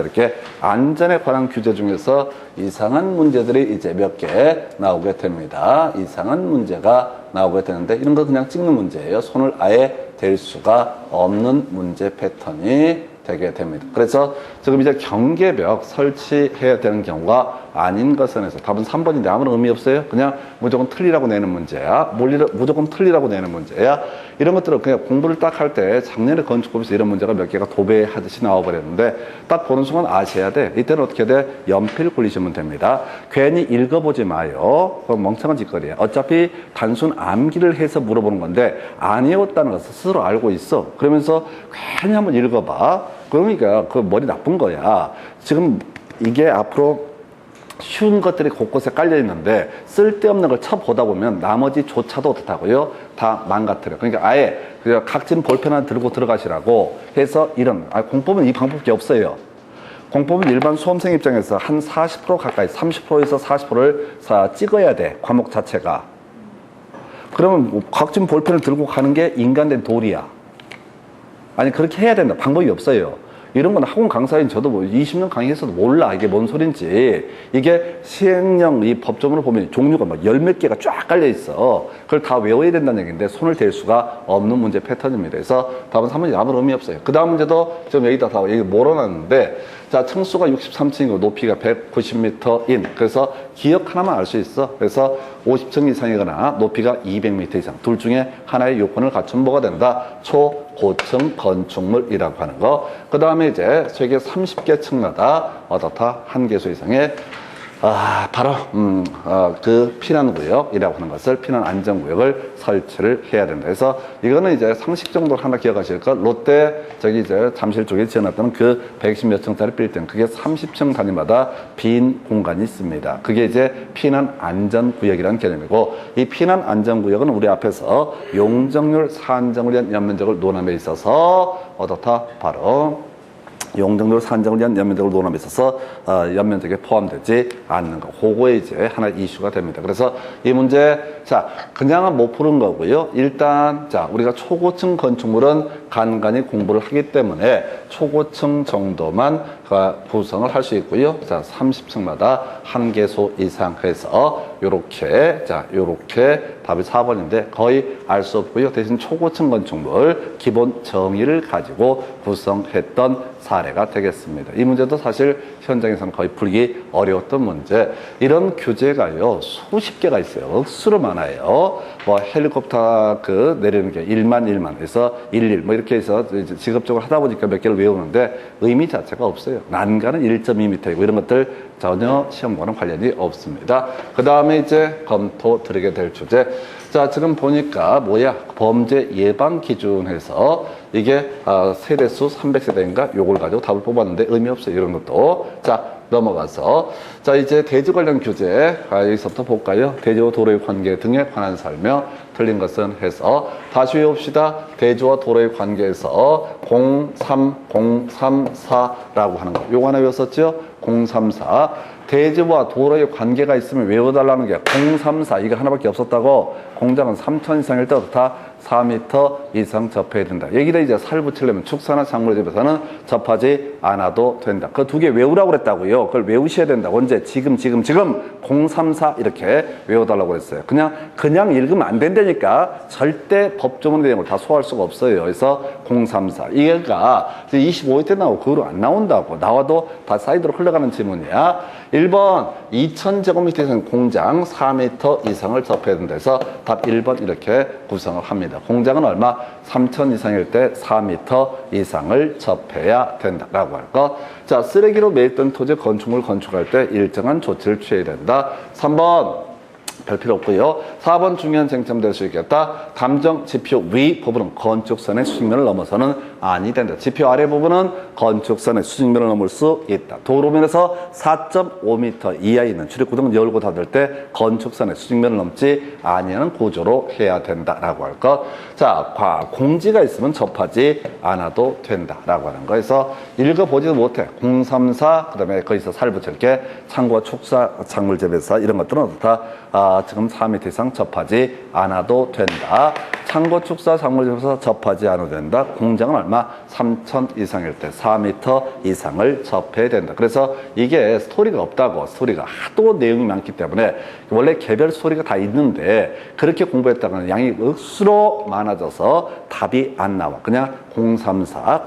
안전에 관한 규제 중에서 이상한 문제들이 이제 몇 개 나오게 됩니다. 이상한 문제가 나오게 되는데, 이런 거 그냥 찍는 문제예요. 손을 아예 댈 수가 없는 문제 패턴이 되게 됩니다. 그래서 지금 이제 경계벽 설치해야 되는 경우가 아닌 것은 해서 답은 3번인데 아무런 의미 없어요. 그냥 무조건 틀리라고 내는 문제야. 무조건 틀리라고 내는 문제야. 이런 것들은 그냥 공부를 딱 할 때 작년에 건축법에서 이런 문제가 몇 개가 도배하듯이 나와버렸는데 딱 보는 순간 아셔야 돼. 이때는 어떻게 돼? 연필 굴리시면 됩니다. 괜히 읽어보지 마요. 그건 멍청한 짓거리야. 어차피 단순 암기를 해서 물어보는 건데 안 외웠다는 것을 스스로 알고 있어. 그러면서 괜히 한번 읽어봐. 그러니까 그 머리 나쁜 거야. 지금 이게 앞으로 쉬운 것들이 곳곳에 깔려 있는데 쓸데없는 걸 쳐보다 보면 나머지조차도 어떻다고요? 다 망가뜨려. 그러니까 아예 각진 볼펜 하나 들고 들어가시라고 해서 이런 공법은 이 방법이 없어요. 공법은 일반 수험생 입장에서 한 40% 가까이 30%에서 40%를 찍어야 돼. 과목 자체가. 그러면 각진 볼펜을 들고 가는 게 인간된 도리야. 아니 그렇게 해야 된다. 방법이 없어요. 이런 건 학원 강사인 저도 뭐 20년 강의했어도 몰라. 이게 뭔 소린지. 이게 시행령 이 법조문을 보면 종류가 막 열 몇 개가 쫙 깔려 있어. 그걸 다 외워야 된다는 얘기인데 손을 댈 수가 없는 문제 패턴입니다. 그래서 답은 3문제 아무 의미 없어요. 그 다음 문제도 지금 여기다 다 여기 몰아놨는데 자, 층수가 63층이고 높이가 190m인. 그래서 기억 하나만 알 수 있어. 그래서 50층 이상이거나 높이가 200m 이상. 둘 중에 하나의 요건을 갖춘 뭐가 된다? 초고층 건축물이라고 하는 거. 그 다음에 이제 세계 30개 층마다 어떻다? 한 개소 이상의 바로 그 피난구역이라고 하는 것을 피난 안전구역을 설치를 해야 된다. 그래서 이거는 이제 상식 정도를 하나 기억하실 것. 롯데 저기 이제 잠실 쪽에 지어놨던 그 110몇 층짜리 빌딩, 그게 30층 단위마다 빈 공간이 있습니다. 그게 이제 피난 안전구역이라는 개념이고, 이 피난 안전구역은 우리 앞에서 용적률, 산정을 위한 연면적을 논함에 있어서 어떻다? 바로 용적률 산정을 위한 연면적을 논함에 있어서 연면적에 포함되지 않는 거. 그거에 이제 하나 이슈가 됩니다. 그래서 이 문제, 자, 그냥은 못 푸는 거고요. 일단, 자, 우리가 초고층 건축물은 간간히 공부를 하기 때문에 초고층 정도만 구성을 할 수 있고요. 자, 30층마다 한 개소 이상 해서 요렇게, 자, 요렇게 답이 4번인데 거의 알 수 없고요. 대신 초고층 건축물 기본 정의를 가지고 구성했던 사례가 되겠습니다. 이 문제도 사실 현장에서는 거의 풀기 어려웠던 문제. 이런 교재가요, 수십 개가 있어요. 억수로 많아요. 뭐 헬리콥터 내리는 게 1만 1만 해서 11 뭐 이렇게 해서 직업적으로 하다 보니까 몇 개를 외우는데 의미 자체가 없어요. 난간은 1.2m이고 이런 것들 전혀 시험과는 관련이 없습니다. 그 다음에 이제 검토 드리게 될 주제. 자, 지금 보니까 범죄 예방 기준에서 이게 세대수 300세대인가 요걸 가지고 답을 뽑았는데 의미 없어요. 이런 것도. 자, 넘어가서 자, 이제 대지 관련 규제 여기서부터 볼까요? 대지와 도로의 관계 등에 관한 설명. 틀린 것은 해서 다시 외웁시다. 대지와 도로의 관계에서 03034라고 하는 거. 요거 하나 외웠었죠? 034. 대지와 도로의 관계가 있으면 외워달라는 게 034 이거 하나밖에 없었다고. 공장은 3천 이상일 때 다 4m 이상 접해야 된다. 여기다 이제 살 붙이려면 축사나 작물집에서는 접하지 않아도 된다. 그 두 개 외우라고 그랬다고요. 그걸 외우셔야 된다. 언제? 지금 034 이렇게 외워달라고 그랬어요. 그냥 읽으면 안 된다니까. 절대 법조문 내용을 다 소화할 수가 없어요. 그래서 034 이게가 25회 때 나오고 그거로 안 나온다고. 나와도 다 사이드로 흘러가는 지문이야. 1번 2000제곱미터 이상 공장 4m 이상을 접해야 된다 해서 답 1번 이렇게 구성을 합니다. 공장은 얼마? 3000 이상일 때 4m 이상을 접해야 된다라고 할 것. 자, 쓰레기로 매입된 토지 건축물 건축할 때 일정한 조치를 취해야 된다. 3번 별 필요 없고요. 4번 중요한 쟁점될 수 있겠다. 감정 지표 위 부분은 건축선의 수직면을 넘어서는 아니 된다. 지표 아래 부분은 건축선의 수직면을 넘을 수 있다. 도로면에서 4.5m 이하에 있는 출입구등 열고 닫을 때 건축선의 수직면을 넘지 아니하는 구조로 해야 된다라고 할 것. 자, 공지가 있으면 접하지 않아도 된다라고 하는 거에서 읽어보지도 못해. 034 그다음에 거기서 살 붙일 게 창고와 축사, 작물재배사 이런 것들은 다 지금 4m 이상 접하지 않아도 된다. 창고 축사 작물집에서 접하지 않아도 된다. 공장은 얼마? 3000 이상일 때 4m 이상을 접해야 된다. 그래서 이게 스토리가 없다고. 스토리가 하도 내용이 많기 때문에 원래 개별 스토리가 다 있는데 그렇게 공부했다가는 양이 억수로 많아져서 답이 안 나와. 그냥 034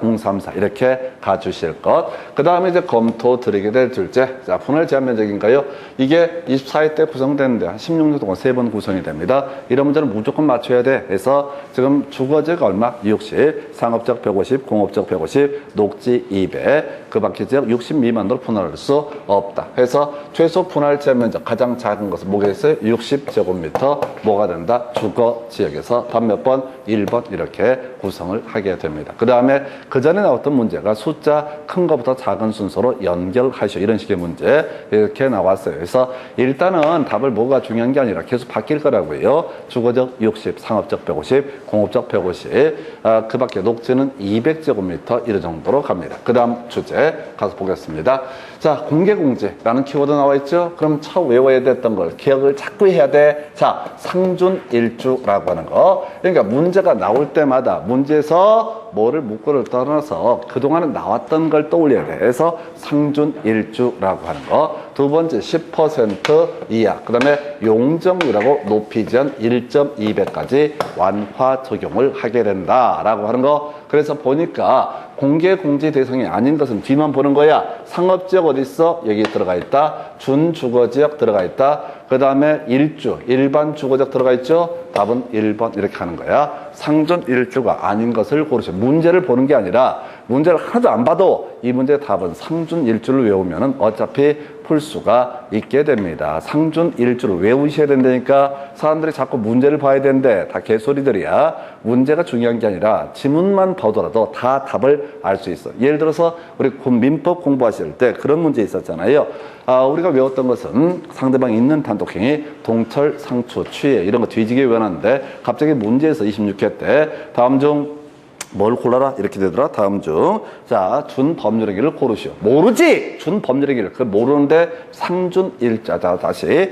이렇게 가주실 것. 그 다음에 이제 검토 드리게 될 둘째. 자, 분할 제한 면적인가요? 이게 24회 때 구성되는데 한 16년 동안 3번 구성이 됩니다. 이런 문제는 무조건 맞춰야 돼. 그래서 그래서 지금 주거지가 얼마? 60, 상업적 150, 공업적 150, 녹지 200, 그 밖에 지역 60 미만으로 분할할 수 없다. 그래서 최소 분할제 면적 가장 작은 것은 뭐겠어요? 60제곱미터 뭐가 된다? 주거지역에서 답 몇 번? 1번 이렇게 구성을 하게 됩니다. 그 다음에 그 전에 나왔던 문제가 숫자 큰 것부터 작은 순서로 연결하시오. 이런 식의 문제 이렇게 나왔어요. 그래서 일단은 답을 뭐가 중요한 게 아니라 계속 바뀔 거라고요. 주거적 60, 상업적 150, 공업적 150, 그 밖에 녹지는 200제곱미터 이런 정도로 갑니다. 그 다음 주제 가서 보겠습니다. 자, 공개공지라는 키워드 나와 있죠? 그럼 처음 외워야 됐던 걸 기억을 자꾸 해야 돼. 자, 상준일주라고 하는 거. 그러니까 문제가 나올 때마다 문제에서 뭐를 묶고를 떠나서 그동안은 나왔던 걸 떠올려야 돼. 그래서 상준일주라고 하는 거. 두 번째 10% 이하. 그 다음에 용적률하고 높이 제한 1.2배까지 완화 적용을 하게 된다라고 하는 거. 그래서 보니까 공개공지 대상이 아닌 것은 뒤만 보는 거야. 상업지역 어디 있어? 여기 들어가 있다. 준주거지역 들어가 있다. 그 다음에 일주, 일반 주거지역 들어가 있죠? 답은 1번 이렇게 하는 거야. 상준일주가 아닌 것을 고르셔. 문제를 보는 게 아니라 문제를 하나도 안 봐도 이 문제의 답은 상준일주를 외우면 어차피 풀 수가 있게 됩니다. 상준일주를 외우셔야 된다니까 사람들이 자꾸 문제를 봐야 되는데 다 개소리들이야. 문제가 중요한 게 아니라 지문만 보더라도 다 답을 알 수 있어. 예를 들어서 우리 민법 공부하실 때 그런 문제 있었잖아요. 우리가 외웠던 것은 상대방 있는 단독행위, 동철, 상추, 취해 이런 거 뒤지게 외웠는데 갑자기 문제에서 26회 때 다음 중 뭘 골라라? 이렇게 되더라. 다음 중. 자, 준법률행위를 고르시오. 모르지! 준법률행위를. 그걸 모르는데 상준일자. 자, 다시.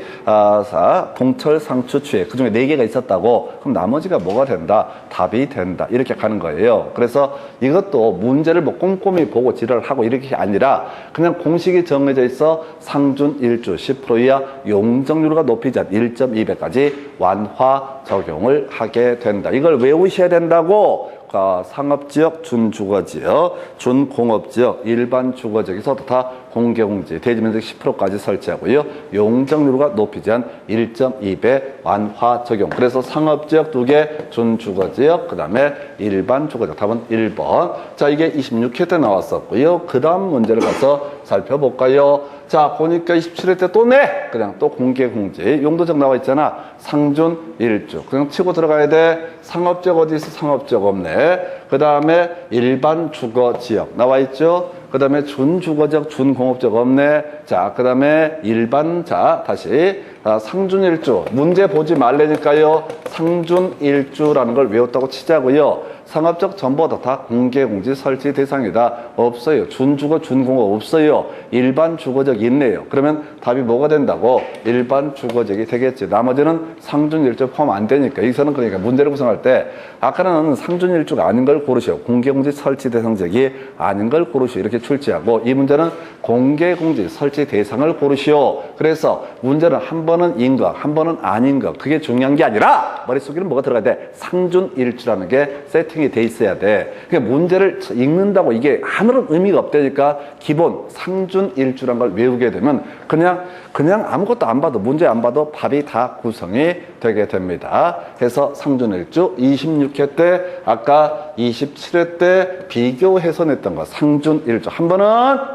동철, 상추, 취해. 그 중에 4개가 있었다고. 그럼 나머지가 뭐가 된다? 답이 된다. 이렇게 가는 거예요. 그래서 이것도 문제를 뭐 꼼꼼히 보고 지랄을 하고 이렇게 아니라 그냥 공식이 정해져 있어 상준일주 10% 이하 용적률과 높이 제한 1.2배까지 완화 적용을 하게 된다. 이걸 외우셔야 된다고. 상업지역, 준주거지역, 준공업지역, 일반 주거지역에서 다 공개공지, 대지면적 10%까지 설치하고요. 용적률과 높이 제한 1.2배 완화 적용. 그래서 상업지역 2개, 준주거지역, 그 다음에 일반 주거지역. 답은 1번. 자, 이게 26회 때 나왔었고요. 그 다음 문제를 가서 살펴볼까요? 자, 보니까 27회 때 또 내! 그냥 또 공개공지. 용도적 나와 있잖아. 상준일주. 그냥 치고 들어가야 돼. 상업지역 어디 있어? 상업지역 없네. 그 다음에 일반 주거지역 나와 있죠? 그 다음에 준주거지역, 준공업지역 없네. 자, 그 다음에 일반, 자, 다시. 상준일주. 문제 보지 말래니까요. 상준일주라는 걸 외웠다고 치자고요. 상업적 전부 다 공개공지 설치 대상이다. 없어요. 준주거, 준공업 없어요. 일반 주거적 있네요. 그러면 답이 뭐가 된다고? 일반 주거적이 되겠지. 나머지는 상준일주 포함 안 되니까. 여기서는 그러니까 문제를 구성할 때 아까는 상준일주가 아닌 걸 고르시오. 공개공지 설치 대상적이 아닌 걸 고르시오. 이렇게 출제하고 이 문제는 공개공지 설치 대상을 고르시오. 그래서 문제는 한 번은 인거, 한 번은 아닌 거. 그게 중요한 게 아니라 머릿속에는 뭐가 들어가야 돼? 상준일주라는 게 세팅이 돼 있어야 돼. 그러니까 문제를 읽는다고 이게 아무런 의미가 없다니까 기본 상준일주라는 걸 외우게 되면 그냥 아무것도 안 봐도 문제 안 봐도 답이 다 구성이 되게 됩니다. 그래서 상준일주 26회 때 아까 27회 때 비교해서 냈던 거 상준일주 한 번은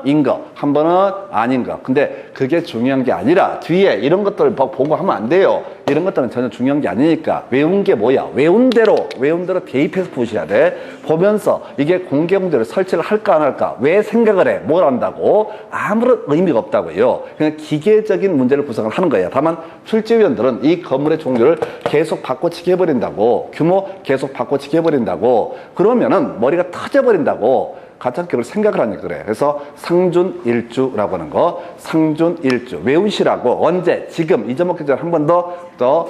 인거 한 번은 아닌거. 근데 그게 중요한 게 아니라 뒤에 이런 것들 보고 하면 안 돼요. 이런 것들은 전혀 중요한 게 아니니까 외운 게 뭐야? 외운 대로 대입해서 푸셔야 돼. 보면서 이게 공개공지를 설치를 할까 안 할까? 왜 생각을 해? 뭘 한다고? 아무런 의미가 없다고요. 그냥 기계적인 문제를 구성을 하는 거예요. 다만 출제위원들은 이 건물의 종류를 계속 바꿔치기 해버린다고, 규모 계속 바꿔치기 해버린다고, 그러면은 머리가 터져버린다고 가짜기를 생각을 하니까 그래. 그래서 상준일주라고 하는 거, 상준일주 외우시라고 언제, 지금 잊어먹기 전에 한 번 더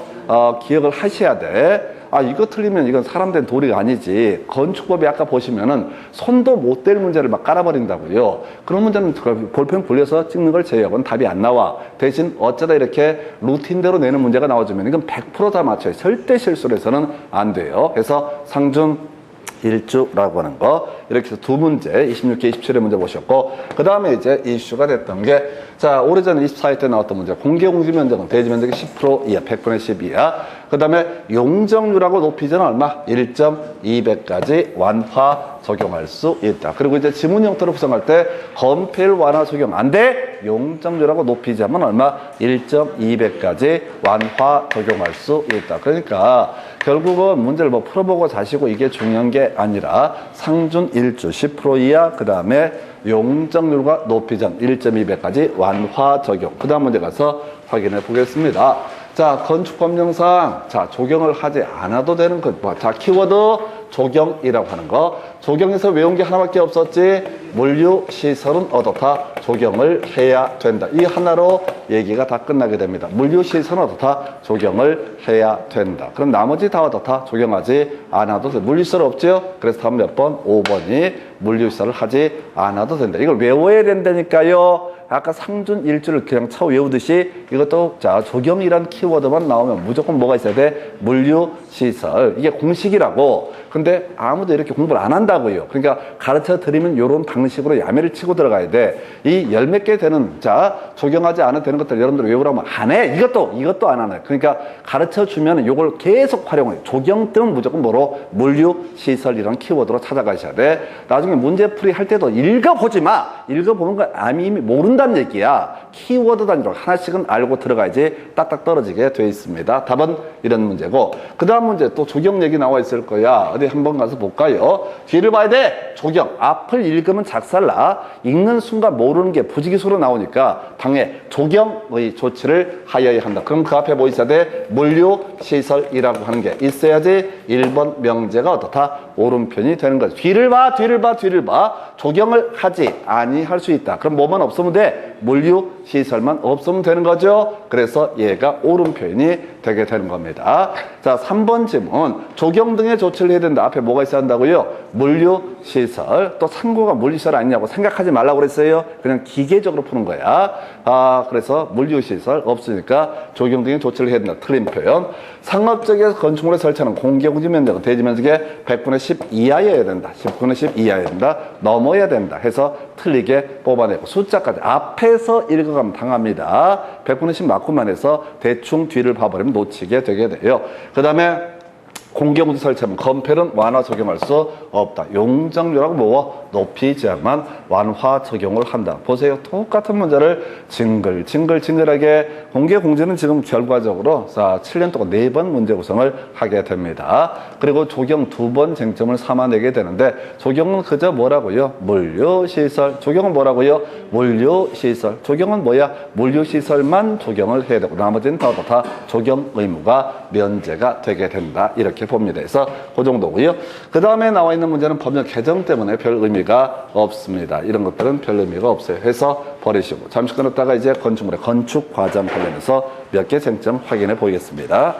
기억을 하셔야 돼. 이거 틀리면 이건 사람 된 도리가 아니지. 건축법에 아까 보시면은 손도 못 댈 문제를 막 깔아버린다고요. 그런 문제는 볼펜 굴려서 찍는 걸 제외하고는 답이 안 나와. 대신 어쩌다 이렇게 루틴대로 내는 문제가 나와주면 이건 100% 다 맞춰요. 절대 실수를 해서는 안 돼요. 그래서 상준일주라고 하는 거 이렇게 해서 두 문제 26개 27회 문제 보셨고 그 다음에 이제 이슈가 됐던 게 자 오래전에 24회 때 나왔던 문제 공개공지 면적은 대지 면적이 10% 이하 100분의 10 이하 그 다음에 용적률하고 높이제는 얼마? 1.2배까지 완화 적용할 수 있다. 그리고 이제 지문 형태로 구성할 때 건폐율 완화 적용 안 돼? 용적률하고 높이제 하면 얼마? 1.2배까지 완화 적용할 수 있다. 그러니까 결국은 문제를 뭐 풀어보고 자시고 이게 중요한 게 아니라 상준 1주 10% 이하, 그 다음에 용적률과 높이점 1.2배까지 완화 적용. 그 다음 문제 가서 확인해 보겠습니다. 자, 건축법령상, 자, 적용을 하지 않아도 되는 것. 자, 키워드 적용이라고 하는 거. 적용에서 외운 게 하나밖에 없었지. 물류시설은 어떻다? 적용을 해야 된다. 이 하나로 얘기가 다 끝나게 됩니다. 물류시설은 어떻다? 적용을 해야 된다. 그럼 나머지 다 어떻다? 적용하지 않아도 돼. 물류시설 없죠? 그래서 다음 몇 번? 5번이 물류시설을 하지 않아도 된다. 이걸 외워야 된다니까요. 아까 상준 일주를 그냥 차 외우듯이 이것도 자 적용이란 키워드만 나오면 무조건 뭐가 있어야 돼? 물류시설. 이게 공식이라고. 근데 아무도 이렇게 공부를 안 한다고요. 그러니까 가르쳐 드리면 이런 방식으로 야매를 치고 들어가야 돼. 이 열 몇 개 되는 자 적용하지 않아도 되는 것들 여러분들 외우라면 안 해. 이것도 안 하네. 그러니까 가르쳐 주면 이걸 계속 활용해. 적용 때는 무조건 뭐로? 물류시설이라는 키워드로 찾아가셔야 돼. 나중에 문제풀이 할 때도 읽어보지 마. 읽어보는 건 이미 모른다는 얘기야. 키워드 단위로 하나씩은 알고 들어가야지 딱딱 떨어지게 돼 있습니다. 답은 이런 문제고, 그 다음 문제 또 적용 얘기 나와 있을 거야. 어디 한번 가서 볼까요? 뒤를 봐야 돼. 적용. 앞을 읽으면 작살나. 읽는 순간 모르는 게 부지기수로 나오니까 당연히 적용의 조치를 하여야 한다. 그럼 그 앞에 뭐 있어야 돼? 물류시설이라고 하는 게 있어야지 1번 명제가 어떻다? 오른편이 되는 거지. 뒤를 봐. 적용을 하지 아니할 수 있다. 그럼 뭐만 없으면 돼? 물류시설만 없으면 되는 거죠. 그래서 얘가 옳은 표현이 되게 되는 겁니다. 자, 3번 질문. 적용 등의 조치를 해야 된다. 앞에 뭐가 있어야 한다고요? 물류시설. 또 상고가 물류시설 아니냐고 생각하지 말라고 그랬어요. 그냥 기계적으로 푸는 거야. 그래서 물류시설 없으니까 적용 등의 조치를 해야 된다. 틀린 표현. 상업적에서 건축물에 설치하는 공개공지 면적은 대지 면적의 100분의 10 이하여야 된다. 10분의 10 이하여야 된다. 넘어야 된다. 해서 틀리게 뽑아내고 숫자까지 앞에서 읽어가면 당합니다. 100분의 10 맞고만 해서 대충 뒤를 봐버리면 놓치게 되게 돼요. 그 다음에 공개공지 설치하면 건폐율은 완화 적용할 수 없다. 용적률하고 뭐 높이 제한만 완화 적용을 한다. 보세요. 똑같은 문제를 징글징글하게 공개공지는 지금 결과적으로 7년 동안 4번 문제 구성을 하게 됩니다. 그리고 적용 2번 쟁점을 삼아내게 되는데 적용은 그저 뭐라고요? 물류시설. 적용은 뭐라고요? 물류시설. 적용은 뭐야? 물류시설만 적용을 해야 되고 나머지는 다 적용 의무가 면제가 되게 된다. 이렇게 봅니다. 그래서 그 정도고요. 그 다음에 나와 있는 문제는 법령 개정 때문에 별 의미가 없습니다. 이런 것들은 별 의미가 없어요. 해서 버리시고 잠시 끊었다가 이제 건축물의 건축 과정 관련해서 몇 개 쟁점 확인해 보겠습니다.